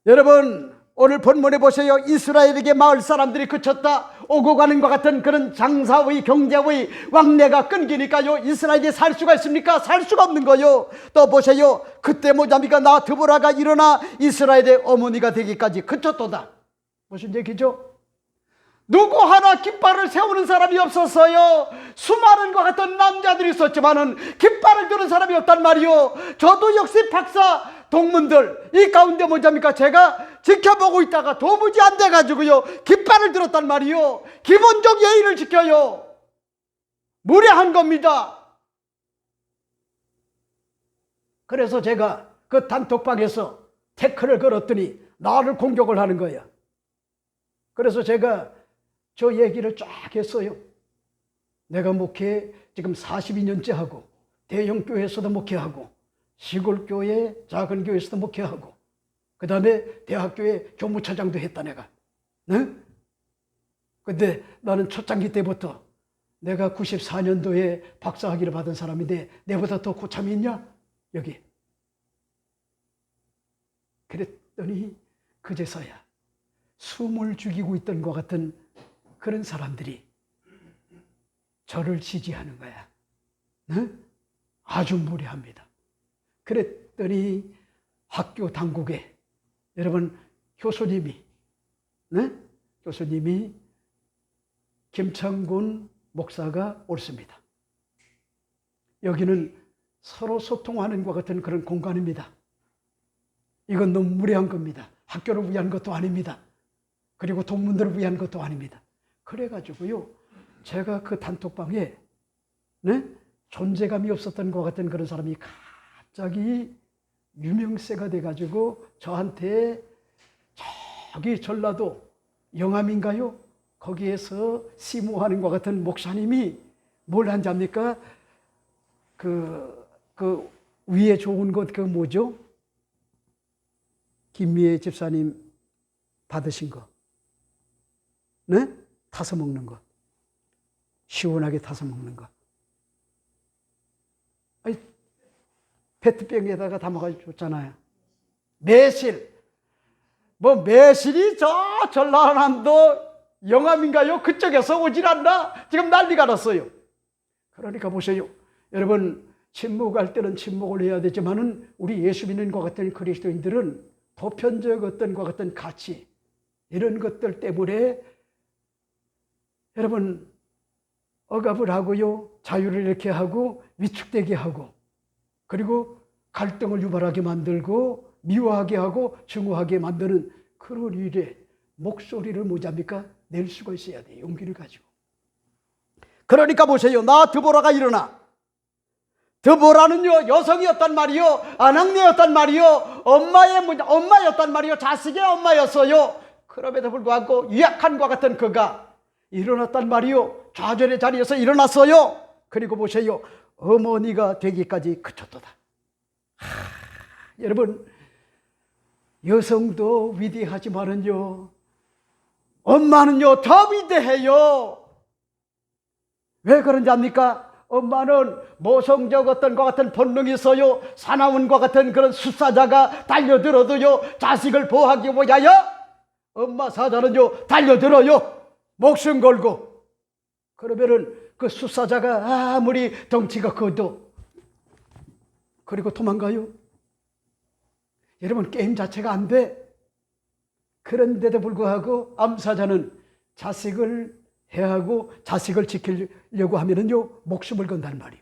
A: 여러분, 오늘 본문에 보세요. 이스라엘에게 마을 사람들이 그쳤다. 오고 가는 것 같은 그런 장사의 경제의 왕래가 끊기니까요, 이스라엘이 살 수가 있습니까? 살 수가 없는 거요. 또 보세요. 그때 모자미가 나 드보라가 일어나 이스라엘의 어머니가 되기까지 그쳤도다. 무슨 얘기죠? 누구 하나 깃발을 세우는 사람이 없었어요. 수많은 것 같은 남자들이 있었지만은 깃발을 드는 사람이 없단 말이요. 저도 역시 박사 동문들 이 가운데 뭐냐입니까? 제가 지켜보고 있다가 도무지 안 돼가지고요, 깃발을 들었단 말이요. 기본적 예의를 지켜요. 무례한 겁니다. 그래서 제가 그 단톡방에서 태클을 걸었더니 나를 공격을 하는 거야. 그래서 제가 저 얘기를 쫙 했어요. 내가 목회 지금 42년째 하고 대형 교회에서도 목회하고 시골 교회, 작은 교회에서도 목회하고 그 다음에 대학교에 교무처장도 했다 내가. 네? 근데 나는 초창기 때부터 내가 94년도에 박사학위를 받은 사람인데 내보다 더 고참이 있냐? 여기. 그랬더니 그제서야 숨을 죽이고 있던 것 같은 그런 사람들이 저를 지지하는 거야. 네? 아주 무례합니다. 그랬더니 학교 당국에 여러분 교수님이 네? 교수님이 김창군 목사가 옳습니다. 여기는 서로 소통하는 것 같은 그런 공간입니다. 이건 너무 무례한 겁니다. 학교를 위한 것도 아닙니다. 그리고 동문들을 위한 것도 아닙니다. 그래가지고요, 제가 그 단톡방에 네? 존재감이 없었던 것 같은 그런 사람이 갑자기 유명세가 돼가지고 저한테 저기 전라도 영암인가요? 거기에서 시무하는 것 같은 목사님이 뭘 한지 압니까? 그 위에 좋은 것 그 뭐죠? 김미애 집사님 받으신 거. 네? 타서 먹는 거. 시원하게 타서 먹는 거. 아니, 페트병에다가 담아가지고 줬잖아요. 매실. 뭐 매실이 저 전라남도 영암인가요? 그쪽에서 오질 않나? 지금 난리가 났어요. 그러니까 보세요. 여러분, 침묵할 때는 침묵을 해야 되지만은 우리 예수 믿는 것 같은 그리스도인들은 보편적 어떤 것 같은 가치, 이런 것들 때문에 여러분 억압을 하고요, 자유를 이렇게 하고 위축되게 하고, 그리고 갈등을 유발하게 만들고 미워하게 하고 증오하게 만드는 그런 일에 목소리를 뭐잡니까? 낼 수가 있어야 돼요. 용기를 가지고. 그러니까 보세요. 나 드보라가 일어나. 드보라는요 여성이었단 말이요, 아낙네였단 말이요, 엄마였단 말이요, 자식의 엄마였어요. 그럼에도 불구하고 유약한과 같은 그가 일어났단 말이요, 좌절의 자리에서 일어났어요. 그리고 보세요, 어머니가 되기까지 그쳤도다. 여러분, 여성도 위대하지만은요, 엄마는요 더 위대해요. 왜 그런지 압니까? 엄마는 모성적 어떤 것 같은 본능이 있어요. 사나운과 같은 그런 숫사자가 달려들어도요, 자식을 보호하기 위하여 엄마 사자는요 달려들어요. 목숨 걸고. 그러면은 그 숫사자가 아무리 덩치가 커도 그리고 도망가요. 여러분, 게임 자체가 안 돼. 그런데도 불구하고 암사자는 자식을 해하고 자식을 지키려고 하면은요 목숨을 건단 말이요.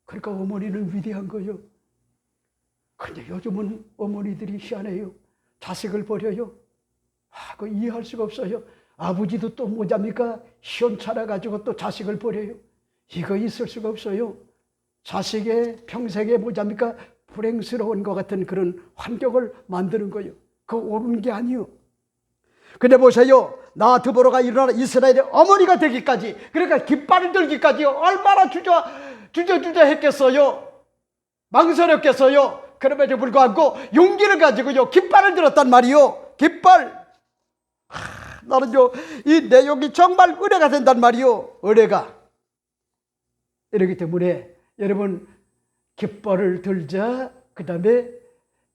A: 그러니까 어머니는 위대한 거예요. 근데 요즘은 어머니들이 희한해요. 자식을 버려요. 그 이해할 수가 없어요. 아버지도 또 뭐잡니까? 시원찮아 가지고 또 자식을 버려요. 이거 있을 수가 없어요. 자식의 평생에 뭐잡니까? 불행스러운 것 같은 그런 환경을 만드는 거예요. 그거 옳은 게 아니요. 근데 보세요, 나 드보라가 일어나 이스라엘의 어머니가 되기까지, 그러니까 깃발을 들기까지 얼마나 주저주저 했겠어요. 망설였겠어요. 그럼에도 불구하고 용기를 가지고요 깃발을 들었단 말이요. 깃발. 나는요 이 내용이 정말 은혜가 된단 말이요. 은혜가. 이러기 때문에 여러분, 깃발을 들자 그 다음에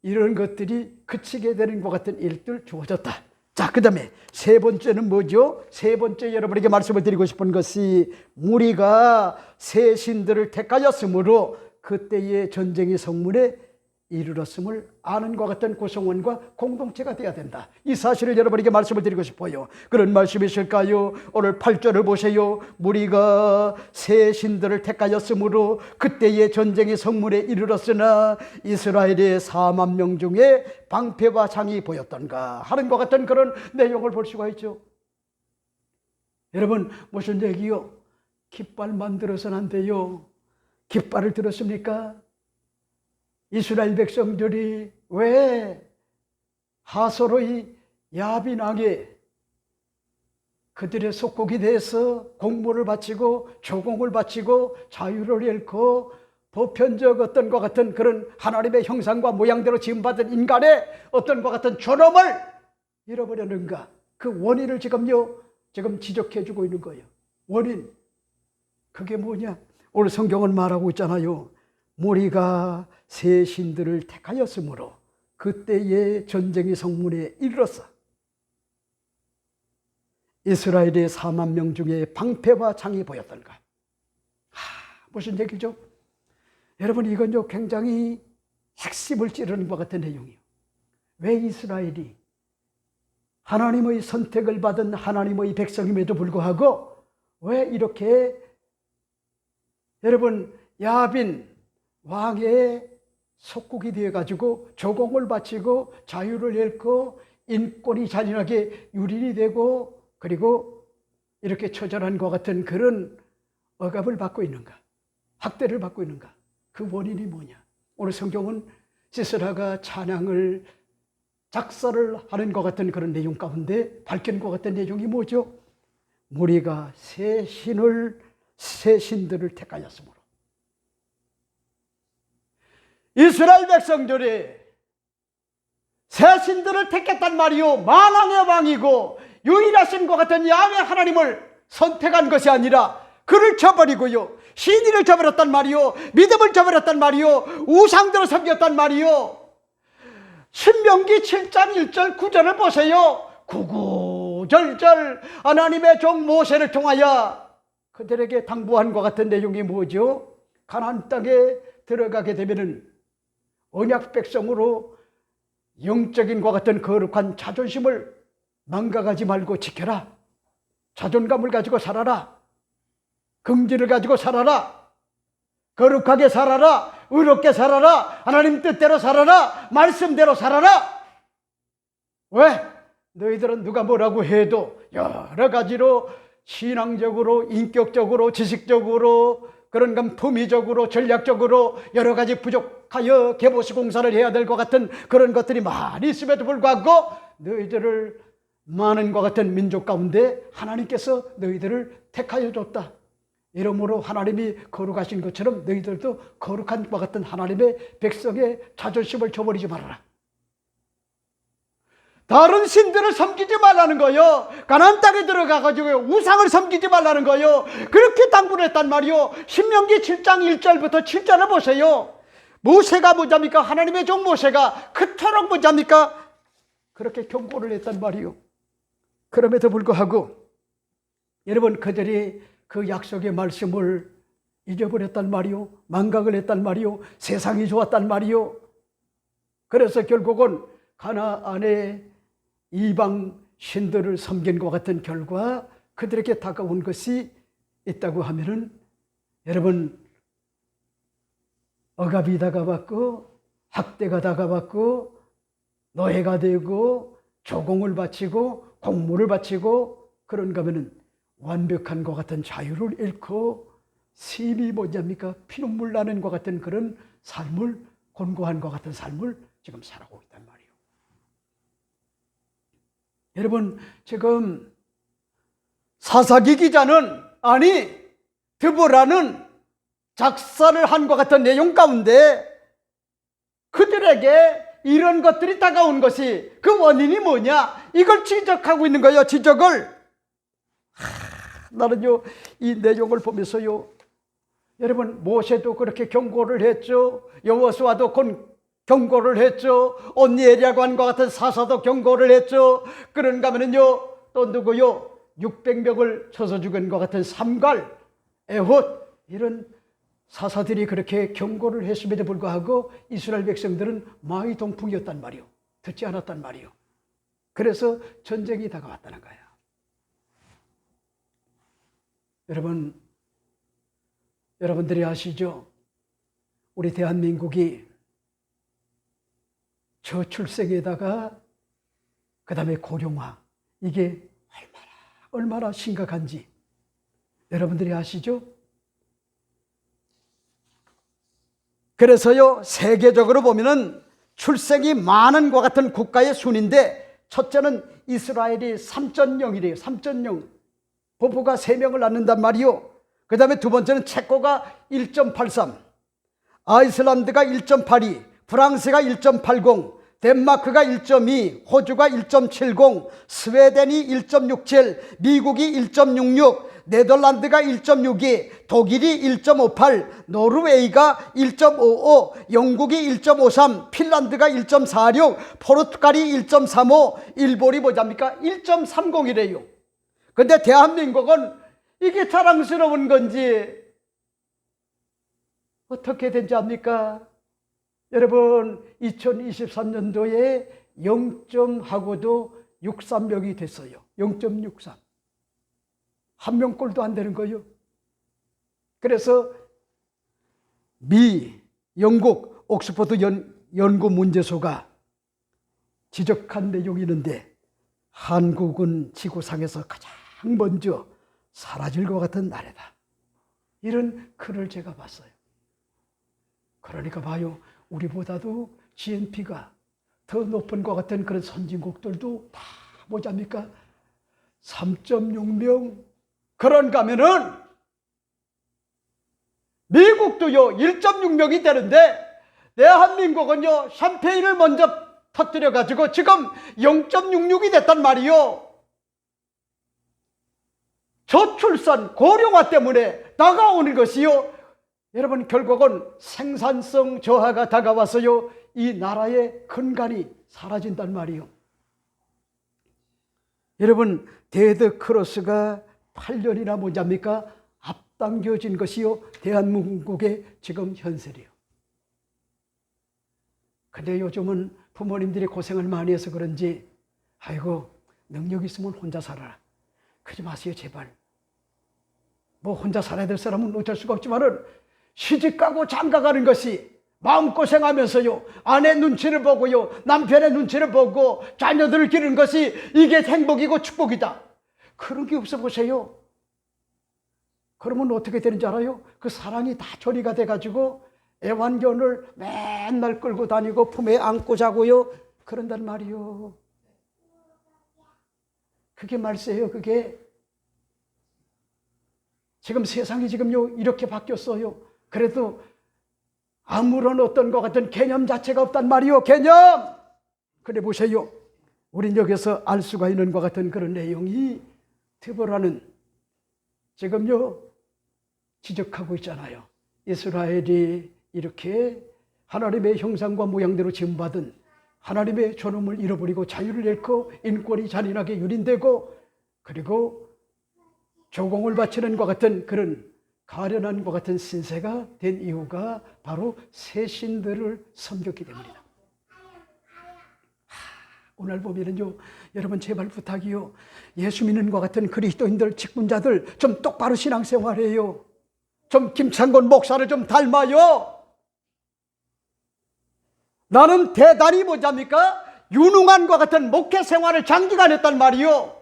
A: 이런 것들이 그치게 되는 것 같은 일들 주어졌다. 자, 그 다음에 세 번째는 뭐죠? 세 번째 여러분에게 말씀을 드리고 싶은 것이, 무리가 새 신들을 택하였으므로 그때의 전쟁의 성문에 이르렀음을 아는 것 같은 구성원과 공동체가 되어야 된다. 이 사실을 여러분에게 말씀을 드리고 싶어요. 그런 말씀이실까요? 오늘 8절을 보세요. 무리가 새 신들을 택하였으므로 그때의 전쟁의 성문에 이르렀으나 이스라엘의 4만 명 중에 방패와 창이 보였던가 하는 것 같은 그런 내용을 볼 수가 있죠. 여러분, 무슨 얘기요? 깃발 만들어서는 안 돼요. 깃발을 들었습니까? 이스라엘 백성들이 왜 하소로의 야빈 왕에 그들의 속국이 돼서 공물을 바치고 조공을 바치고 자유를 잃고 보편적 어떤 것 같은 그런 하나님의 형상과 모양대로 지음받은 인간의 어떤 것 같은 존엄을 잃어버렸는가? 그 원인을 지금 지적해 주고 있는 거예요. 원인. 그게 뭐냐? 오늘 성경은 말하고 있잖아요. 무리가 새 신들을 택하였으므로 그때의 전쟁의 성문에 이르렀어. 이스라엘의 4만 명 중에 방패와 창이 보였던가. 무슨 얘기죠? 여러분, 이건 굉장히 핵심을 찌르는 것 같은 내용이에요. 왜 이스라엘이 하나님의 선택을 받은 하나님의 백성임에도 불구하고 왜 이렇게 여러분 야빈 왕의 속국이 되어가지고 조공을 바치고 자유를 잃고 인권이 잔인하게 유린이 되고 그리고 이렇게 처절한 것 같은 그런 억압을 받고 있는가? 학대를 받고 있는가? 그 원인이 뭐냐? 오늘 성경은 시스라가 찬양을 작사를 하는 것 같은 그런 내용 가운데 밝힌 것 같은 내용이 뭐죠? 무리가 새 신들을 택하였으므로. 이스라엘 백성들이 새 신들을 택했단 말이요. 만왕의 왕이고 유일하신 것 같은 야훼 하나님을 선택한 것이 아니라 그를 저버리고요, 신의를 저버렸단 말이요, 믿음을 저버렸단 말이요, 우상들을 섬겼단 말이요. 신명기 7장 1절 9절을 보세요. 구구절절 하나님의 종 모세를 통하여 그들에게 당부한 것 같은 내용이 뭐죠? 가나안 땅에 들어가게 되면은 언약 백성으로 영적인 것 같은 거룩한 자존심을 망각하지 말고 지켜라. 자존감을 가지고 살아라. 긍지를 가지고 살아라. 거룩하게 살아라. 의롭게 살아라. 하나님 뜻대로 살아라. 말씀대로 살아라. 왜? 너희들은 누가 뭐라고 해도 여러 가지로 신앙적으로, 인격적으로, 지식적으로, 그런 건 품위적으로, 전략적으로 여러 가지 부족하여 개보수 공사를 해야 될 것 같은 그런 것들이 많이 있음에도 불구하고 너희들을 많은 것 같은 민족 가운데 하나님께서 너희들을 택하여 줬다. 이러므로 하나님이 거룩하신 것처럼 너희들도 거룩한 것 같은 하나님의 백성의 자존심을 저버리지 말아라. 다른 신들을 섬기지 말라는 거요. 가나안 땅에 들어가가지고 우상을 섬기지 말라는 거요. 그렇게 당부를 했단 말이요. 신명기 7장 1절부터 7절을 보세요. 모세가 뭐잡니까? 하나님의 종 모세가 그토록 뭐잡니까? 그렇게 경고를 했단 말이요. 그럼에도 불구하고 여러분, 그들이 그 약속의 말씀을 잊어버렸단 말이요. 망각을 했단 말이요. 세상이 좋았단 말이요. 그래서 결국은 가나안의 이방 신들을 섬긴 것 같은 결과 그들에게 다가온 것이 있다고 하면은, 여러분, 억압이 다가왔고 학대가 다가왔고 노예가 되고 조공을 바치고 공물을 바치고 그런가 하면은 완벽한 것 같은 자유를 잃고 심히 뭐냐입니까? 피눈물 나는 것 같은 그런 삶을, 곤고한 것 같은 삶을 지금 살아오고 있단 말이에요. 여러분, 지금 사사기 기자는, 아니 드보라는 작사를 한 것 같은 내용 가운데 그들에게 이런 것들이 다가온 것이, 그 원인이 뭐냐, 이걸 지적하고 있는 거예요. 지적을. 나는요, 이 내용을 보면서요, 여러분, 모세도 그렇게 경고를 했죠. 여호수아도 경고를 했죠. 온니엘이라고 같은 사사도 경고를 했죠. 그런가 하면요, 또 누구요? 600명을 쳐서 죽은 것 같은 삼갈, 에훗, 이런 사사들이 그렇게 경고를 했음에도 불구하고 이스라엘 백성들은 마의 동풍이었단 말이요. 듣지 않았단 말이요. 그래서 전쟁이 다가왔다는 거야. 여러분들이 아시죠? 우리 대한민국이 저출생에다가 그 다음에 고령화, 이게 얼마나 심각한지 여러분들이 아시죠? 그래서요, 세계적으로 보면은 출생이 많은 것 같은 국가의 순인데, 첫째는 이스라엘이 3.0이래요. 3.0. 부부가 3명을 낳는단 말이요. 그 다음에 두 번째는 체코가 1.83, 아이슬란드가 1.82, 프랑스가 1.80, 덴마크가 1.2, 호주가 1.70, 스웨덴이 1.67, 미국이 1.66, 네덜란드가 1.62, 독일이 1.58, 노르웨이가 1.55, 영국이 1.53, 핀란드가 1.46, 포르투갈이 1.35, 일본이 뭐잡니까? 1.30이래요. 근데 대한민국은 이게 자랑스러운 건지 어떻게 된지 압니까? 여러분, 2023년도에 0.63명이 됐어요. 0.63. 한 명꼴도 안 되는 거예요. 그래서 영국 옥스퍼드 연구문제소가 지적한 내용이 있는데, 한국은 지구상에서 가장 먼저 사라질 것 같은 나라다. 이런 글을 제가 봤어요. 그러니까 봐요, 우리보다도 GNP가 더 높은 것 같은 그런 선진국들도 다 뭐잡니까? 3.6명. 그런가 하면은 미국도요 1.6명이 되는데, 대한민국은요 샴페인을 먼저 터뜨려 가지고 지금 0.66이 됐단 말이요. 저출산 고령화 때문에 다가오는 것이요, 여러분 결국은 생산성 저하가 다가와서요 이 나라의 근간이 사라진단 말이요. 여러분 데드 크로스가 8년이나 뭐냐입니까? 앞당겨진 것이요 대한민국의 지금 현실이요. 근데 요즘은 부모님들이 고생을 많이 해서 그런지 아이고 능력 있으면 혼자 살아라, 그러지 마세요 제발. 뭐 혼자 살아야 될 사람은 어쩔 수가 없지만은 시집가고 장가가는 것이 마음고생하면서요 아내 눈치를 보고요 남편의 눈치를 보고 자녀들을 기르는 것이 이게 행복이고 축복이다, 그런 게 없어 보세요. 그러면 어떻게 되는지 알아요? 그 사랑이 다 조리가 돼가지고 애완견을 맨날 끌고 다니고 품에 안고 자고요 그런단 말이요. 그게 말세예요. 그게 지금 세상이 지금요 이렇게 바뀌었어요. 그래도 아무런 어떤 것 같은 개념 자체가 없단 말이요. 개념. 그래 보세요. 우린 여기서 알 수가 있는 것 같은 그런 내용이 드보라는 지금요 지적하고 있잖아요. 이스라엘이 이렇게 하나님의 형상과 모양대로 지음받은 하나님의 존엄을 잃어버리고 자유를 잃고 인권이 잔인하게 유린되고 그리고 조공을 바치는 것 같은 그런 가련한 것 같은 신세가 된 이유가 바로 새 신들을 섬겼기 때문이다. 오늘 보면은요 여러분 제발 부탁이요, 예수 믿는 것 같은 그리스도인들 직분자들 좀 똑바로 신앙생활해요. 좀 김창곤 목사를 좀 닮아요. 나는 대단히 뭐냐입니까? 유능한 것 같은 목회 생활을 장기간 했단 말이요.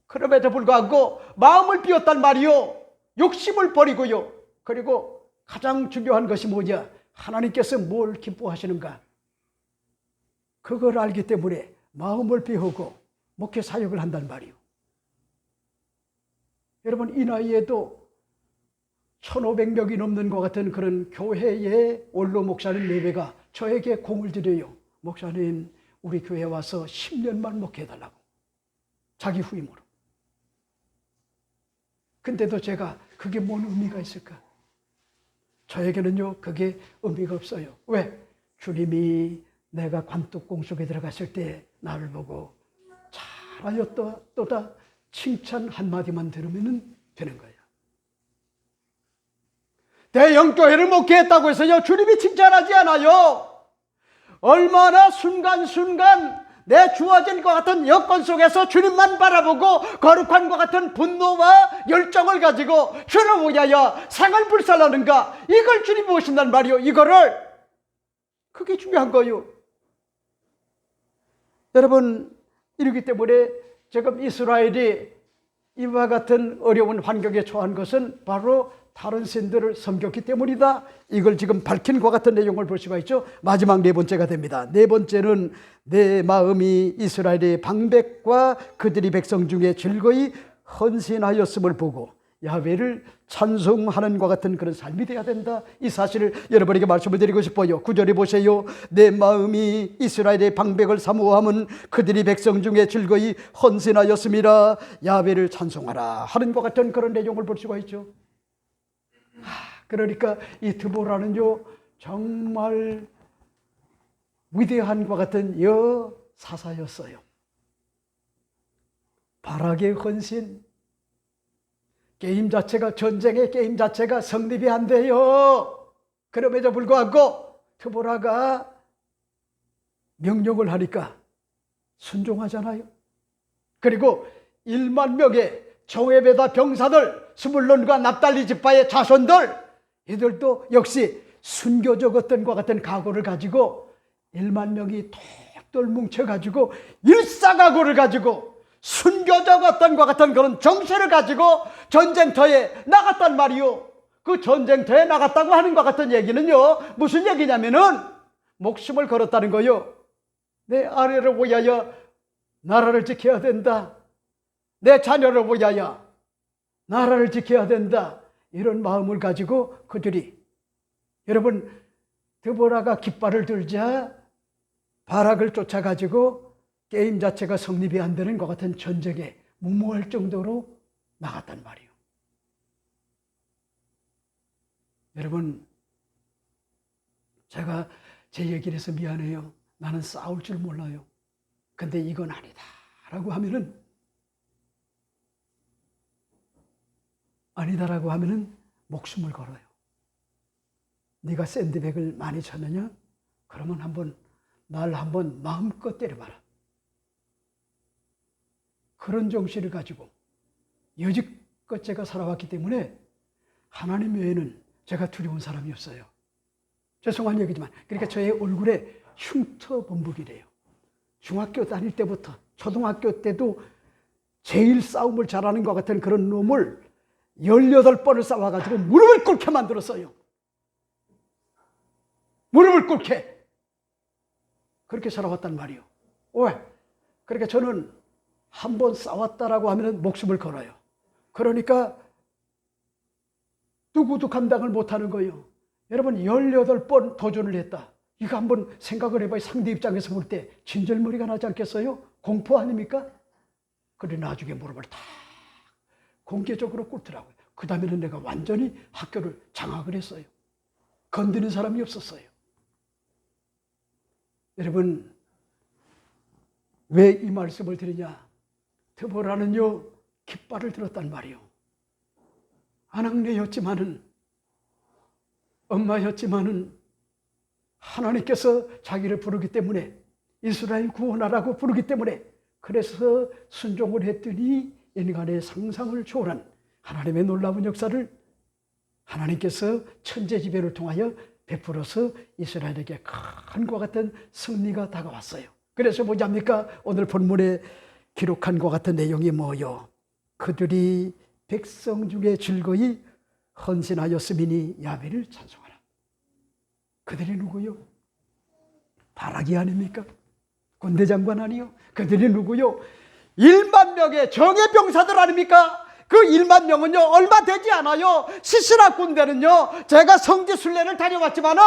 A: 그럼에도 불구하고 마음을 비웠단 말이요. 욕심을 버리고요. 그리고 가장 중요한 것이 뭐냐? 하나님께서 뭘 기뻐하시는가? 그걸 알기 때문에 마음을 비우고 목회 사역을 한단 말이요. 여러분 이 나이에도 1500명이 넘는 것 같은 그런 교회의 원로 목사님 4배가 저에게 공을 들여요. 목사님 우리 교회 와서 10년만 목회해달라고, 자기 후임으로. 근데도 제가 그게 뭔 의미가 있을까? 저에게는요 그게 의미가 없어요. 왜? 주님이 내가 관뚜껑 속에 들어갔을 때 나를 보고 잘하였도다 칭찬 한마디만 들으면 되는 거예요. 대형교회를 목회했다고 해서요 주님이 칭찬하지 않아요. 얼마나 순간순간 내 주어진 것 같은 여건 속에서 주님만 바라보고 거룩한 것 같은 분노와 열정을 가지고 주를 위하여 생을 불살라는가, 이걸 주님이 보신단 말이요. 이거를, 그게 중요한 거예요. 여러분 이러기 때문에 지금 이스라엘이 이와 같은 어려운 환경에 처한 것은 바로 다른 신들을 섬겼기 때문이다. 이걸 지금 밝힌 것 같은 내용을 볼 수가 있죠. 마지막 4번째가 됩니다. 4번째는 내 마음이 이스라엘의 방백과 그들이 백성 중에 즐거이 헌신하였음을 보고 야훼를 찬송하는 것 같은 그런 삶이 되어야 된다. 이 사실을 여러분에게 말씀을 드리고 싶어요. 9절에 보세요. 내 마음이 이스라엘의 방백을 사모함은 그들이 백성 중에 즐거이 헌신하였음이라. 야훼를 찬송하라 하는 것 같은 그런 내용을 볼 수가 있죠. 그러니까 이 드보라는요 정말 위대한 것 같은 여사사였어요. 바락의 헌신, 게임 자체가, 전쟁의 게임 자체가 성립이 안 돼요. 그럼에도 불구하고 드보라가 명령을 하니까 순종하잖아요. 그리고 1만 명의 조회베다 병사들, 스물론과 납달리 지파의 자손들, 이들도 역시 순교적 어떤 것 같은 각오를 가지고 1만 명이 똘똘 뭉쳐가지고 일사각오를 가지고 순교적 어떤 것 같은 그런 정체를 가지고 전쟁터에 나갔단 말이요. 그 전쟁터에 나갔다고 하는 것 같은 얘기는요 무슨 얘기냐면은 목숨을 걸었다는 거요. 내 아내를 위하여 나라를 지켜야 된다, 내 자녀를 위하여 나라를 지켜야 된다, 이런 마음을 가지고 그들이, 여러분 드보라가 깃발을 들자 바락을 쫓아가지고 게임 자체가 성립이 안 되는 것 같은 전쟁에 무모할 정도로 나갔단 말이요. 여러분, 제가 제 얘기를 해서 미안해요. 나는 싸울 줄 몰라요. 근데 이건 아니다 라고 하면은, 아니다라고 하면은 목숨을 걸어요. 네가 샌드백을 많이 쳤느냐? 그러면 날 한번 마음껏 때려봐라. 그런 정신을 가지고 여지껏 제가 살아왔기 때문에 하나님 외에는 제가 두려운 사람이 없어요. 죄송한 얘기지만, 그러니까 저의 얼굴에 흉터범벅이래요. 중학교 다닐 때부터 초등학교 때도 제일 싸움을 잘하는 것 같은 그런 놈을 18번을 싸워가지고 무릎을 꿇게 만들었어요. 무릎을 꿇게. 그렇게 살아왔단 말이요. 왜? 그러니까 저는 한번 싸웠다라고 하면 목숨을 걸어요. 그러니까 누구도 감당을 못하는 거예요. 여러분, 18번 도전을 했다. 이거 한번 생각을 해봐요. 상대 입장에서 볼 때 진절머리가 나지 않겠어요? 공포 아닙니까? 그래 나중에 무릎을 탁 공개적으로 꿇더라고요. 그 다음에는 내가 완전히 학교를 장악을 했어요. 건드는 사람이 없었어요. 여러분, 왜 이 말씀을 드리냐? 드보라는요, 깃발을 들었단 말이요. 아낙네였지만은, 엄마였지만은, 하나님께서 자기를 부르기 때문에, 이스라엘 구원하라고 부르기 때문에, 그래서 순종을 했더니 인간의 상상을 초월한 하나님의 놀라운 역사를 하나님께서 천재지변을 통하여 베풀어서 이스라엘에게 큰과 같은 승리가 다가왔어요. 그래서 뭐지 합니까? 오늘 본문에 기록한 것 같은 내용이 뭐요? 그들이 백성 중에 즐거이 헌신하였으니 야훼를 찬송하라. 그들이 누구요? 바락이 아닙니까? 군대 장관 아니요? 그들이 누구요? 1만 명의 정예병사들 아닙니까? 그 1만 명은요, 얼마 되지 않아요. 시스라 군대는요, 제가 성지순례를 다녀왔지만은,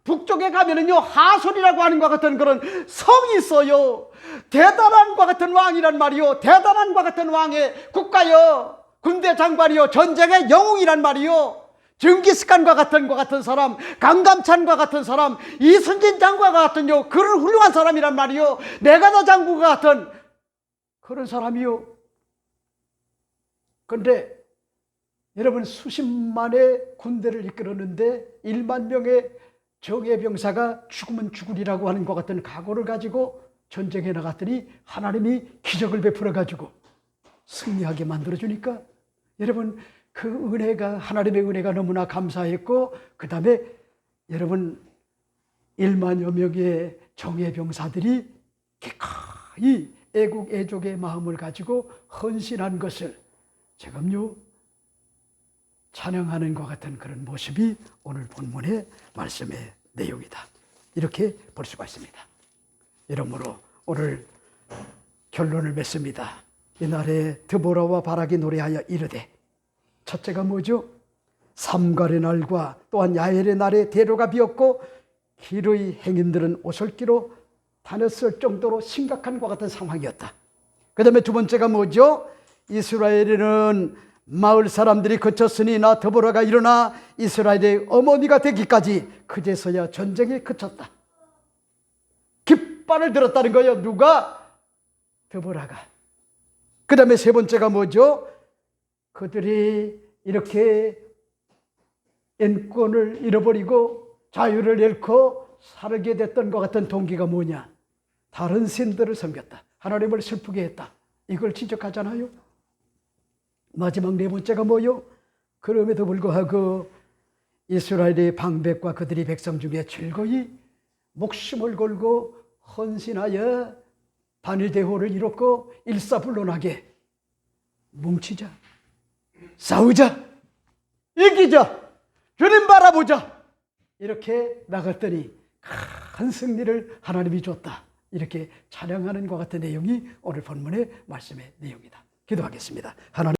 A: 북쪽에 가면은요, 하솔이라고 하는 것 같은 그런 성이 있어요. 대단한 것 같은 왕이란 말이요. 대단한 것 같은 왕의 국가요. 군대 장관이요. 전쟁의 영웅이란 말이요. 징기스칸과 같은 사람, 강감찬과 같은 사람, 이순신 장군과 같은요, 그런 훌륭한 사람이란 말이요. 메가다 장군과 같은 그런 사람이요. 그런데 여러분, 수십만의 군대를 이끌었는데 1만 명의 정예병사가 죽으면 죽으리라고 하는 것 같은 각오를 가지고 전쟁에 나갔더니 하나님이 기적을 베풀어 가지고 승리하게 만들어주니까, 여러분, 그 은혜가, 하나님의 은혜가 너무나 감사했고, 그 다음에 여러분 1만여 명의 정예병사들이 기꺼이 애국 애족의 마음을 가지고 헌신한 것을 지금요 찬양하는 것 같은 그런 모습이 오늘 본문의 말씀의 내용이다. 이렇게 볼 수가 있습니다. 이러므로 오늘 결론을 맺습니다. 이날에 드보라와 바락이 노래하여 이르되, 첫째가 뭐죠? 삼갈의 날과 또한 야헬의 날에 대로가 비었고 길의 행인들은 오솔길로 다녔을 정도로 심각한 것 같은 상황이었다. 그 다음에 두 번째가 뭐죠? 이스라엘에는 마을 사람들이 그쳤으니 나 드보라가 일어나 이스라엘의 어머니가 되기까지 그제서야 전쟁이 그쳤다. 깃발을 들었다는 거예요. 누가? 드보라가. 그 다음에 세 번째가 뭐죠? 그들이 이렇게 인권을 잃어버리고 자유를 잃고 살게 됐던 것 같은 동기가 뭐냐? 다른 신들을 섬겼다. 하나님을 슬프게 했다. 이걸 지적하잖아요. 마지막 네 번째가 뭐요? 그럼에도 불구하고 이스라엘의 방백과 그들이 백성 중에 즐거이 목숨을 걸고 헌신하여 단일대호를 이뤘고 일사불란하게 뭉치자, 싸우자, 이기자, 주님 바라보자, 이렇게 나갔더니 큰 승리를 하나님이 줬다. 이렇게 찬양하는 것 같은 내용이 오늘 본문의 말씀의 내용이다. 기도하겠습니다. 하나님,